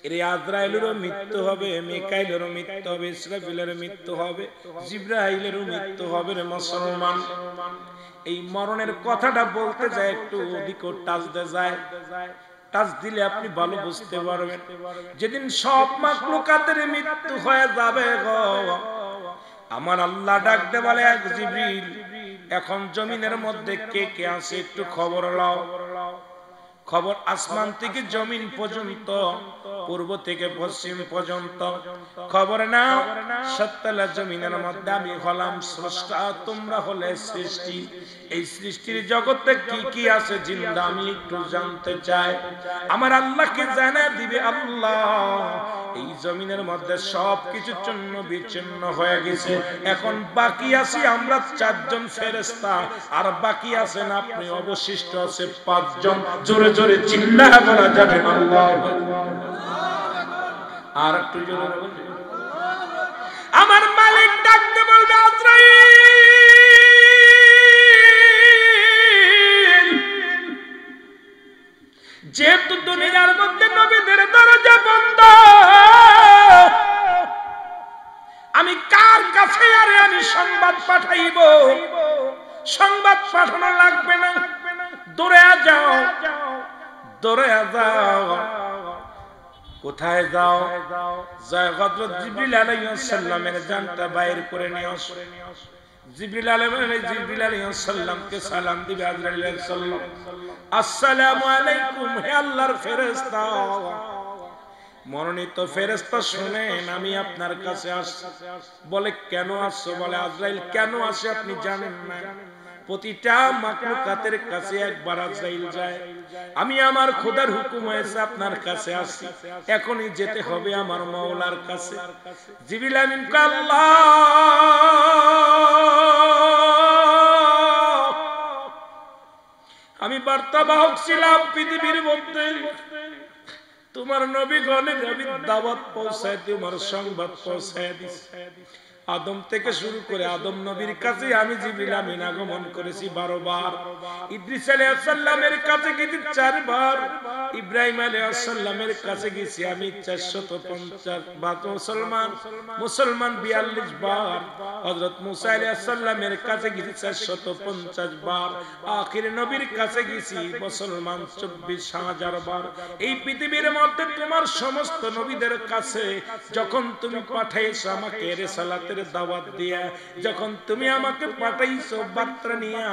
এর আজরাইলেরও মৃত্যু হবে মিকাইলেরও মৃত্যু হবে ইসরাফিলের মৃত্যু হবে জিবরাইলেরও মৃত্যু হবে রে মুসলমান এই মরণের কথাটা বলতে যায় একটু ওদিকে টাচ দে যায় টাচ দিলে আপনি ভালো বুঝতে পারবেন যেদিন সব মাখলুকাতের মৃত্যু হয়ে যাবে গো আমার আল্লাহ ডাকতে বলে এক জিবরিল এখন জমিনের মধ্যে কে কে আছে একটু খবর নাও খবর আসমান থেকে জমিন পর্যন্ত পূর্ব থেকে পশ্চিম পর্যন্ত খবর নাও সত্তলা জমিনের মধ্যে আমি হলাম স্রষ্টা তোমরা হলে সৃষ্টি এই সৃষ্টির জগতে কি কি আছে জিন্দা আমি একটু জানতে চাই আমার আল্লাহকে জানা দিবে আল্লাহ এই জমিনের মধ্যে সবকিছু চূর্ণ বিচ্ছিন্ন হয়ে গেছে এখন বাকি আছি আমরা চারজন ফেরেশতা আর বাকি আছেন আপনি অবশিষ্ট আছে পাঁচজন জোরে জোরে চিল্লায়া বলা যাবে আল্লাহু আকবার আর একটু জোরে বলুন আমার মালিক ডাকতে বলবে আজরাইল যেহেতু দুনিয়ার মধ্যে নবীদের দরজা বন্ধ আমি কার কাছে আরে আমি সংবাদ পাঠাইব সংবাদ পাঠানো লাগবে না দৌড়ে যাও দৌড়ে যাও কোথায় যাও যায় হযরত জিবরিল আলাইহিস সালামের জানটা বাইর করে নিয়ে আসো জিবরিল আলাইহিস সালামকে সালাম দিবে আজরাইল আলাইহিস সালাম আসসালামু আলাইকুম হে আল্লাহর ফেরেশতা মনোনীত ফেরেশতা শুনেন আমি আপনার কাছে আসছি বলে কেন আসছো বলে আজরাইল কেন আসে আপনি জানেন না প্রতিটা মাখলুকাতের কাছে একবার আজরাইল যায় আমি আমার খোদার হুকুম হয়েছে আপনার কাছে আসি এখনই যেতে হবে আমার মাওলার কাছে জিবরিল আমিন কে আল্লাহ আমি বার্তাবাহক ছিলাম পৃথিবীর মধ্যে তোমার নবীগণের আমি দাওয়াত পৌঁছায় তোমার সংবাদ পৌঁছায় দিছি আদম থেকে শুরু করে আদম নবীর কাছে আমি জিবরিল আমিন আগমন করেছি 12 বার ইদ্রিস আলাইহিস সালামের কাছে গেছি 4 বার ইব্রাহিম আলাইহিস সালামের কাছে গেছি আমি 450 বার মুসলমান 42 বার হযরত মুসা আলাইহিস সালামের কাছে গেছি 450 বার আখির নবীর কাছে গেছি মুসলমান 24000 বার এই পৃথিবীর মধ্যে তোমার সমস্ত নবীদের কাছে যখন তুমি পাঠাইছো আমাকে রিসালাতের দাওয়াত দিয়া যখন তুমি আমাকে পাঠাইছো বার্তা নিয়ে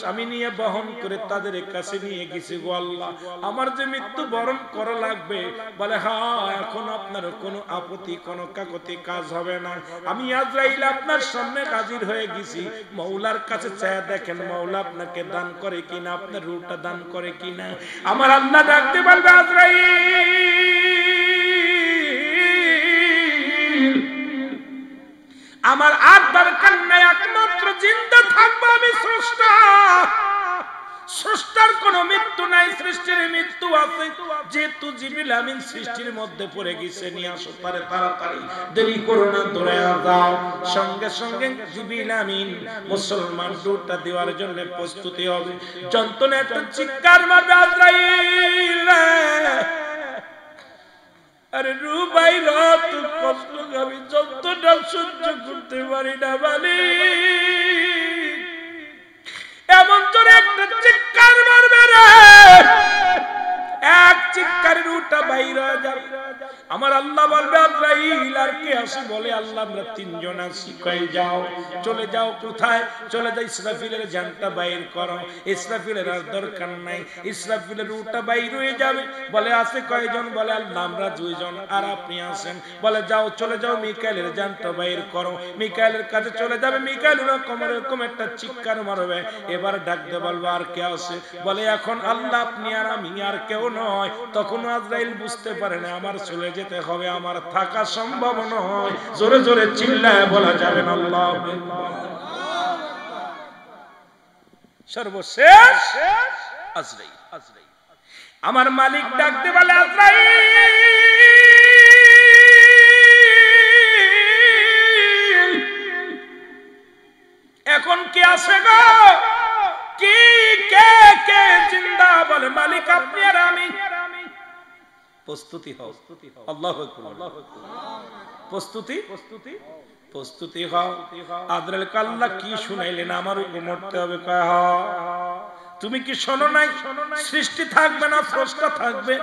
আমি নিয়ে বহন করে তাদের কাছে নিয়ে গেছি গো আল্লাহ আমার যে মৃত্যু বরণ করা লাগবে বলে হ্যাঁ এখন আপনার কোনো আপত্তি কোনো কাকতি কাজ হবে না আমি আজরাইল আপনার সামনে হাজির হয়ে গেছি মাওলার কাছে চায় দেখেন মাওলা আপনাকে দান করে কিনা আপনার রূহটা দান করে কিনা আমার আল্লাহ ডাকতে বলবে আজরাইল আমার আর দরকার নাই একমাত্র জিন্দা থাকবো আমি স্রষ্টা স্রষ্টার কোনো মৃত্যু নাই সৃষ্টির মৃত্যু আছে যেহেতু জিবরিল আমিন সৃষ্টির মধ্যে পড়ে গেছে নিয়ে আসো পারে তাড়াতাড়ি দেরি করো না দৌড়ে যাও সঙ্গে সঙ্গে জিবরিল আমিন মুসলমান দুটা দেওয়ার জন্য প্রস্তুতি হবে যন্ত্রণা একটা চিৎকার মারবে আজরাইল আরে রুবাই রাত কষ্ট আমি যতটা সহ্য করতে পারি না বলি এমন তোর একটা চিৎকার মারবে রে এক চিৎকারের উঠা বাইরে যাবে আমার আল্লাহ বলবে আজরাইল আর কে আছে? বলে আল্লাহ আমরা তিনজন আছি। কই যাও, চলে যাও। কোথায় চলে যাই? ইসরাফিলের জানটা বাইর করো। ইসরাফিলের আর দরকার নাই, ইসরাফিলের রুটা বাইর হয়ে যাবে। বলে আছে কয়জন? বলে আল্লাহ আমরা দুইজন, আর আপনি আছেন। বলে যাও, চলে যাও, মিকাইলের জানটা বাইর করো। মিকাইলের কাছে চলে যাবে। মিকাইল এরকম একটা চিৎকার মারবে। এবার ডাকতে বলবো আর কে আছে? বলে এখন আল্লাহ আপনি আর আমি, আর কেউ নয়। তখন আজরাইল বুঝতে পারে না আমার চলে যেতে হবে, আমার থাকা সম্ভব নয়। জোরে জোরে চিল্লায় বলা যাবে না আল্লাহু আকবার। সর্বশেষ আজরাইল, আমার মালিক ডাকতে বলে আজরাইল এখন কে আসে গো? কি কে কে জিন্দা? বলে মালিক আপনি আর আমি। প্রস্তুতি হও, আল্লাহু আকবার, প্রস্তুতি হও। আজরাইল আল্লাহ কি শুনাইলেন? আমার উপর মরতে হবে। কয় তুমি কি শোনো নাই? সৃষ্টি থাকবে না স্রষ্টা থাকবে,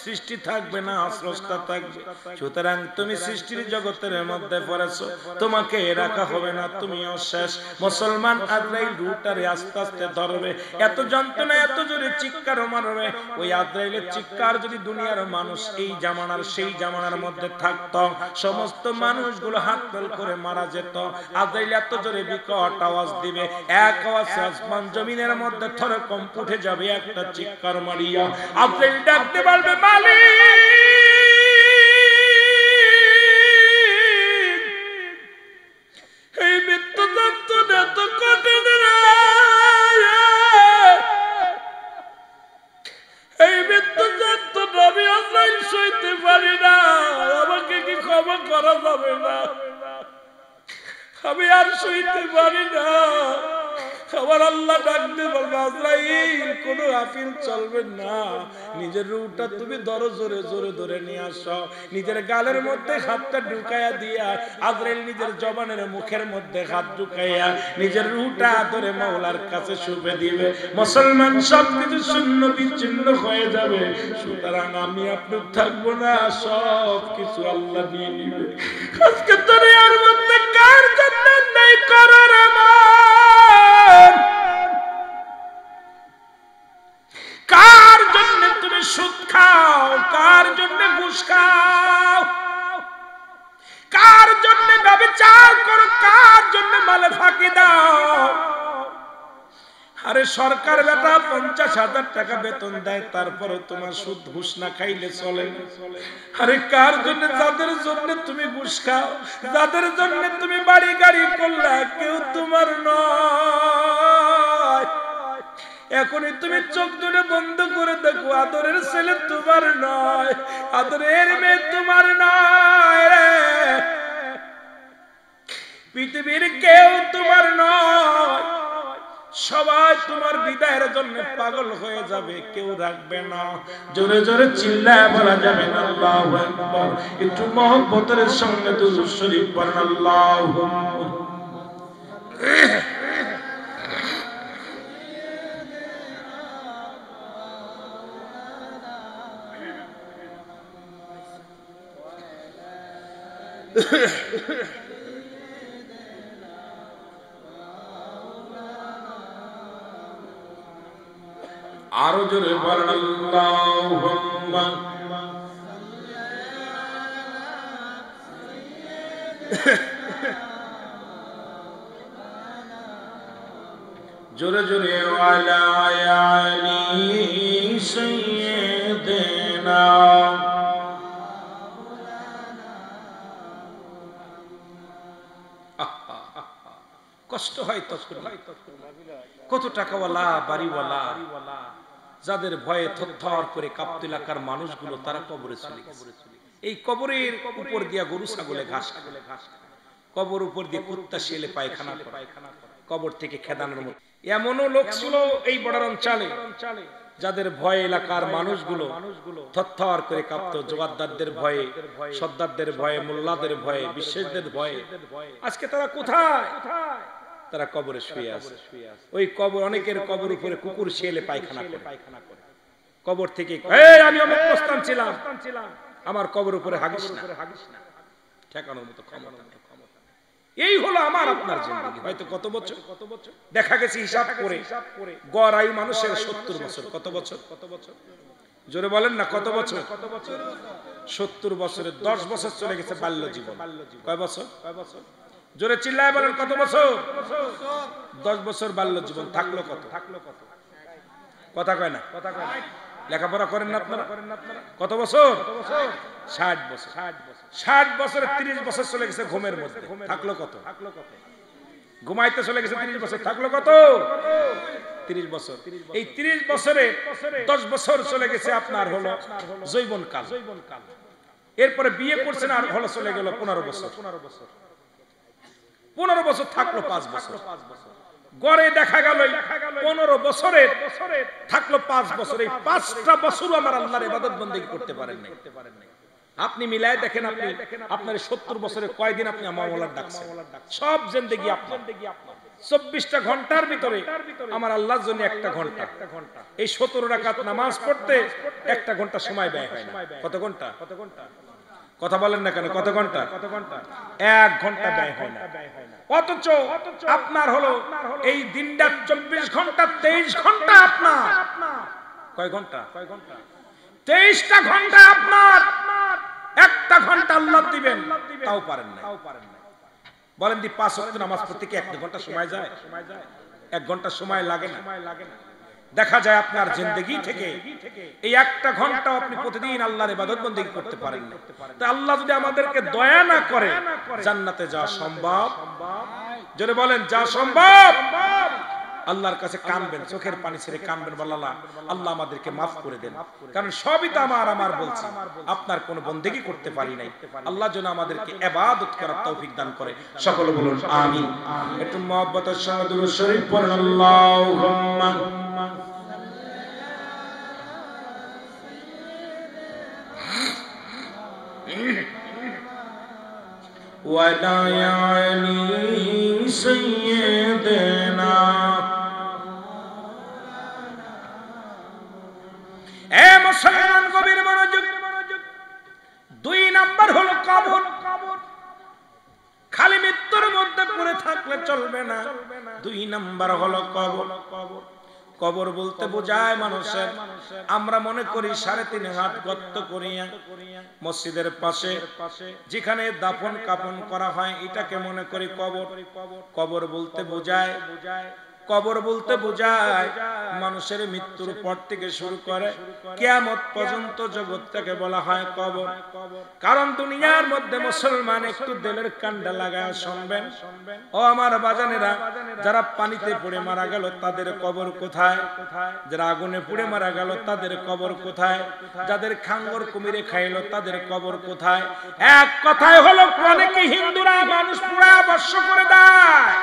সৃষ্টি থাকবে না স্রষ্টা থাকবে। সুতরাং তুমি সৃষ্টির জগতের মধ্যে পড়েছো, তোমাকে রাখা হবে না, তুমিও শেষ। মুসলমান আজরাইল রুটারে আস্তে আস্তে ধরবে। এত যন্ত্রণা, এত জোরে চিৎকার মারবে। ওই আজরাইলের চিৎকার যদি দুনিয়ার মানুষ এই জামানার সেই জামানার মধ্যে থাকতো, সমস্ত মানুষগুলো হাত ফেল করে মারা যেত। আজরাইল এত জোরে বিকট আওয়াজ দিবে, এক আওয়াজে আসমান জমিনের মধ্যে কম উঠে যাবে। একটা চিৎকার মারিয়া আজরাইল ডাকতে বলবে মালিক এই মৃত্যু যন্ত্রণা এত কঠিন, এই মৃত্যু যন্ত্রণা আমি আজরাইল সইতে পারি না, আমাকে কি ক্ষমা করা যাবে না? আমি আর সইতে পারি না। আমার আল্লাহ ডাকতে বলবে আজরাইল কোনো আফিল চলবে না, নিজের রুটা তুমি ধরো, জোরে জোরে ধরে নিয়ে আসো। নিজের গালের মধ্যে হাতটা ঢুকাইয়া দিয়া আজরাইল নিজের জবানের মুখের মধ্যে হাত ঢুকাইয়া নিজের রুটা ধরে মাওলার কাছে শুবে দিবে। মুসলমান সবকিছু শূন্য বিচ্ছিন্ন হয়ে যাবে। সুতরাং আমি আপনি থাকবো না, সব কিছু আল্লাহ নিয়ে নিবে। আজকে দুনিয়ার মধ্যে কার জান্নাত নাই করার আমার? কার জন্য তুমি সুদ খাও? কার জন্য ঘুষ খাও? কার জন্য ব্যভিচার করো? কার জন্য মালে ফাঁকি দাও? আরে সরকার বেটা 50,000 টাকা বেতন দেয়, তারপরে তোমার সুদ ঘুষ না খাইলে চলে। আরে কার জন্য? যাদের জন্য তুমি ঘুষ খাও, যাদের জন্য তুমি বাড়ি গাড়ি করলা, কেউ তোমার নয়। এখনই তুমি চোখ দুটো বন্ধ করে দেখো, আদরের ছেলে তোমার নয়, আদরের মেয়ে তোমার নয়, পৃথিবীর কেউ তোমার নয়। সবাই তোমার বিদায়ের জন্য পাগল হয়ে যাবে, কেউ রাখবে না। জোরে জোরে চিল্লায় বলা যাবে না আল্লাহু আকবার। একটু মহব্বতের সঙ্গে দুরূদ শরীফ পড়েন আল্লাহুম্মা। আরো জোরে বলেন আল্লাহুম্মা। জোরে জোরে ওয়ালা আলি সাইয়্যিদিনা। কষ্ট হয় তো, কত টাকাওয়ালা বাড়িওয়ালা যাদের ভয়ে থরথর করে কাঁপতে এলাকার মানুষগুলো তারা কবরে চলে গেছে। এই কবরের উপর দিয়া গরু ছাগলে ঘাস খায়, কবর উপর দিয়ে কুত্তা শিয়ালে পায়খানা করে, কবর থেকে খেদানোর মতো। এমনও লোক ছিল এই বর্ডার অঞ্চলে যাদের ভয়ে এলাকার মানুষগুলো থরথর করে কাঁপতো, জোগাড়দারদের ভয়ে, সর্দারদের ভয়ে, মোল্লাদের ভয়ে, বিশেষদের ভয়ে। আজকে তারা কোথায়? তারা কবরে শুয়ে আছে। ওই কবর, অনেকের কবর উপরে কুকুর শিয়ালে পায়খানা করে। কবর থেকে আমি অমুক স্থান ছিলাম, আমার কবর উপরে হাগিস না, ঠেকানোর মতো ক্ষমতা নেই। এই হলো আমার আপনার জিন্দেগি। হয়তো কত বছর দেখা গেছে হিসাব করে গড় আয়ু মানুষের 70 বছর। কত বছর? জোরে বলেন না, কত বছর? 70 বছরে 10 বছর চলে গেছে বাল্য জীবন। কয় বছর? জোরে চিল্লায় বলেন, কত বছর? 10 বছর বাল্য জীবন। থাকলো কত? কথা কয় না। লেখাপড়া করেন না আপনারা? কত বছর? 60 বছর। 60 বছরে 30 বছর চলে গেছে ঘুমের মধ্যে। থাকলো কত? ঘুমাইতে চলে গেছে 30 বছর। থাকলো কত? 30 বছর। এই 30 বছরে 10 বছর চলে গেছে আপনার হলো যৌবনকাল। এরপরে বিয়ে করছেন আর হলো চলে গেল 15 বছর। 15 বছর থাকলো 5 বছর। গড়ে দেখা গেল 15 বছরে থাকলো 5 বছর। এই 5টা বছর আমার আল্লাহর ইবাদত বন্দেগী করতে পারেন নাই। আপনি মিলায় দেখেন, আপনি আপনার 70 বছরে কয়দিন আপনি আমার মাওলার ডাকছেন? সব জিন্দেগি আপনার। 24টা ঘন্টার ভিতরে আমার আল্লাহর জন্য 1টা ঘন্টা। এই 17 রাকাত নামাজ পড়তে 1টা ঘন্টা সময় ব্যয় হয় না। কত ঘন্টা? কথা বলেন না কেন? কত ঘন্টা? 1 ঘন্টা ব্যয় হয় না। অথচ আপনার হলো এই দিনটা 24 ঘন্টা, 23 ঘন্টা আপনার। কয় ঘন্টা? 23টা ঘন্টা আপনার। 1টা ঘন্টা আল্লাহ দিবেন, তাও পারেন না। বলেন দি 5 ওয়াক্ত নামাজ পড়তে কি 1 ঘন্টা সময় যায়? 1 ঘন্টা সময় লাগে না। দেখা যায় আপনার জিন্দেগি থেকে এই 1টা ঘন্টা আপনি প্রতিদিন আল্লাহর ইবাদত বন্দেগী করতে পারেন না। তা আল্লাহ যদি আমাদেরকে দয়া না করে জান্নাতে যাওয়া সম্ভব? জোরে বলেন, যা সম্ভব? আল্লাহর কাছে কাঁদবেন, চোখের পানি ছেড়ে কাঁদবেন, বলালা আল্লাহ আমাদেরকে মাফ করে দেন, কারণ সবই তো আমার বলছি, আপনার কোনো বন্দেগী করতে পারি নাই। আল্লাহ যেন আমাদেরকে ইবাদত করার তৌফিক দান করে। সকলে বলুন আমিন। একটু মহব্বতের সঙ্গে দুরূদ শরীফ পড়ুন। আল্লাহুম্মা ওয়ালা আলি সাইয়্যিদিনা। এ মুসলমান গভীর মনোযোগ। 2 নাম্বার হলো কবর। খালি মৃত্যুর মধ্যে পড়ে থাকলে চলবে না। 2 নাম্বার হলো কবর। কবর বলতে বোঝায় মানুষের, আমরা মনে করি 3.5 হাত গর্ত করিয়া মসজিদের পাশে যেখানে দাফন কাফন করা হয় এটাকে মনে করি কবর। কবর বলতে বোঝায়, কবর বলতে বোঝায় মানুষের মৃত্যুর পর থেকে শুরু করে কিয়ামত পর্যন্ত জগৎটাকে বলা হয় কবর। কারণ দুনিয়ার মধ্যে মুসলমান একটু দিলের কান্ডা লাগায় শুনবেন, ও আমার বাজানেরা, যারা পানিতে পড়ে মারা গেল তাদের কবর কোথায়? যারা আগুনে পুড়ে মারা গেল তাদের কবর কোথায়? যাদের খাঙ্গর কুমিরে খাইলো তাদের কবর কোথায়? এক কথায় হলো, অনেকে হিন্দুরা মানুষ পুরা বর্ষ করে দেয়।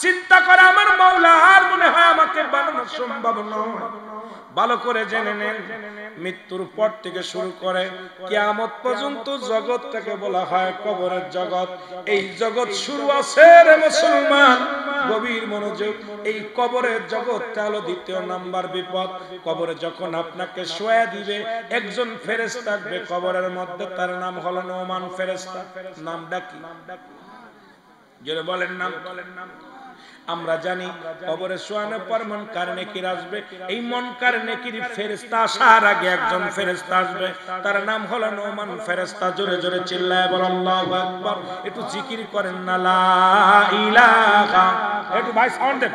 চিন্তা করে আমার মাওলা আর মনে হয় আমাকে বানানো সম্ভব নয়। ভালো করে জেনে নেন, মৃত্যুর পর থেকে শুরু করে কিয়ামত পর্যন্ত জগৎটাকে বলা হয় কবরের জগৎ। এই জগৎ শুরু আছে রে মুসলমান, গভীর মনোযোগ। এই কবরের জগৎটা হলো 2 নাম্বার বিপদ। কবরে যখন আপনাকে শোয়া দিবে, একজন ফেরেশতা থাকবে কবরের মধ্যে, তার নাম হলো নোমান ফেরেশতা। নামটা কি? যারা বলেন নাম, আমরা জানি কবরে শোয়ানোর পর মুনকার নেকির আসবে। এই মুনকার নেকির ফেরেশতা আসার আগে একজন ফেরেশতা আসবে, তার নাম হলো নোমান ফেরেশতা। জোরে জোরে চিল্লায় বলেন আল্লাহু আকবার। একটু জিকির করেন না, লা ইলাহা। একটু ভাই সাউন্ড দেন।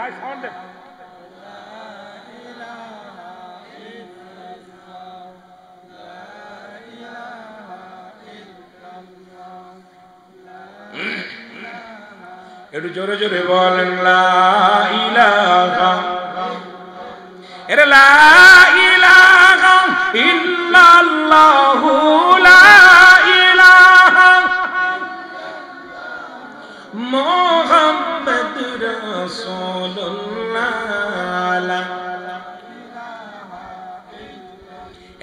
একটু জোরে জোরে বলেন লা ইলাহা। এরে লা ইলাহা ইল্লাল্লাহু, লা ইলাহা মুহাম্মাদুর রাসূলুল্লাহ।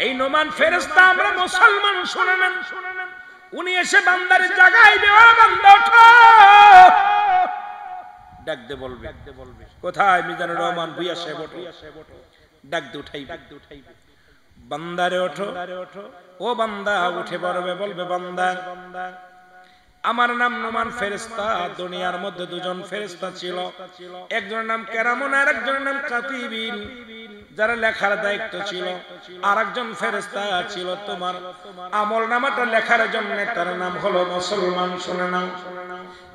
এই নোমান ফেরেশতা আমরা মুসলমান শুনে নেন, উনি এসে বান্দার জায়গায় দেওয়া, বান্দা ওঠো, ডাক দে বলবে কোথায়? মিজানুর রহমান ভুইয়া সাহেব ওঠো, ডাক দে উঠাইবে। বান্দারে ওঠো, ও বান্দা উঠে পড়বে, বলবে বান্দা আমার নাম নোমান ফেরেশতা। দুনিয়ার মধ্যে দুজন ফেরেশতা ছিল, একজনের নাম কেরামন আর একজনের নাম কাতিবিন, যারা লেখার দায়িত্ব ছিল। আর একজন ফেরেশতা ছিল তোমার আমল নামাটা লেখার জন্য, তার নাম হলো মুসলমান। শুনে নাও,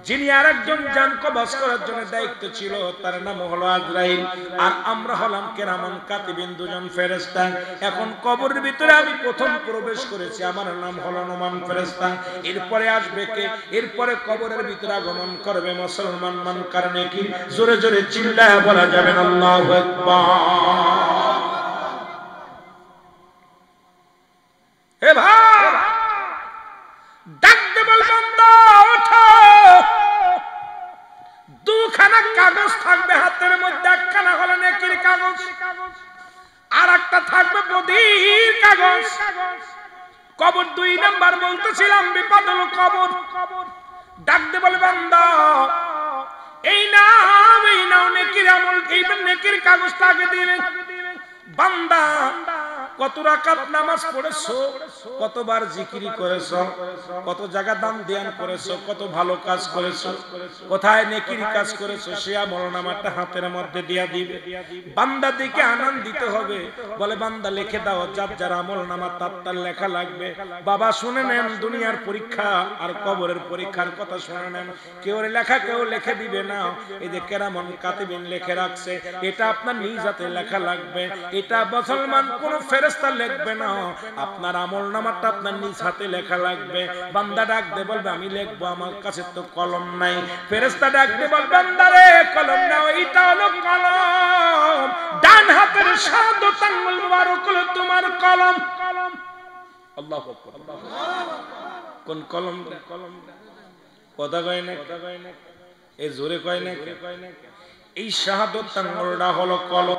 যিনি আর একজন জান কবজ করার জন্য দায়িত্ব ছিল, তার নাম হলো আজরাইল। আর আমরা হলাম কেরামন কাতিবিন, দুজন ফেরেশতা। এখন কবরের ভিতরে আমি প্রথম প্রবেশ করেছি, আমার নাম হলো নোমান ফেরেশতা। এরপরে আসবে কে? এরপরে কবরের ভিতরে আগমন করবে মুসলমান। মান কারণে কি? জোরে জোরে চিল্লায় বলা যাবে না আল্লাহু আকবার। হে ভাই, ডাকতে বল বান্দা ওঠো। দুখানা কাগজ থাকবে হাতের মধ্যে, একখানা হলো নেকির কাগজ, আর একটা থাকবে বদির কাগজ। কবর 2 নাম্বার বলতেছিলাম, বিপদ হলো কবর। ডাকতে বল বান্দা এই নাও নেকির আমল, এই নেকির কাগজটা আগে দিবেন। বান্দা কত রাকাত নামাজ পড়েছো, কতবার জিকিরি করেছো, কত জায়গা দান ধ্যান করেছো, কত ভালো কাজ করেছো, কোথায় নেকির কাজ করেছো, সে আমলনামাটা হাতের মধ্যে দিয়া দিবে। বান্দা দিকে আনন্দিত হবে, বলে বান্দা লিখে দাও, যার যার আমলনামা তার লেখা লাগবে। বাবা শুনে নেন, দুনিয়ার পরীক্ষা আর কবরের পরীক্ষার কথা শুনে নেন। কেউ লেখা কেউ লিখে দিবে না। এই যে কেরামন কাতিবিন লিখে রাখছে, এটা আপনার নিজ হাতে লেখা লাগবে। এটা মুসলমান কোন ফেরেশতা লিখবে না, আপনার আমলনামাটা আপনার নিজ হাতে লেখা লাগবে। বান্দা ডাক দে বলবে আমি লিখবো, আমার কাছে তো কলম নাই। ফেরেশতা ডাক দে বলবে বান্দারে কলম নাও, এটা হলো কলম, ডান হাতের শাহাদাত আঙ্গুল মুবারক হলো তোমার কলম। আল্লাহু আকবার। কোন কলম? কথা কয় না, এই জোরে কয় না, এই শাহাদাত আঙ্গুলটা হলো কলম।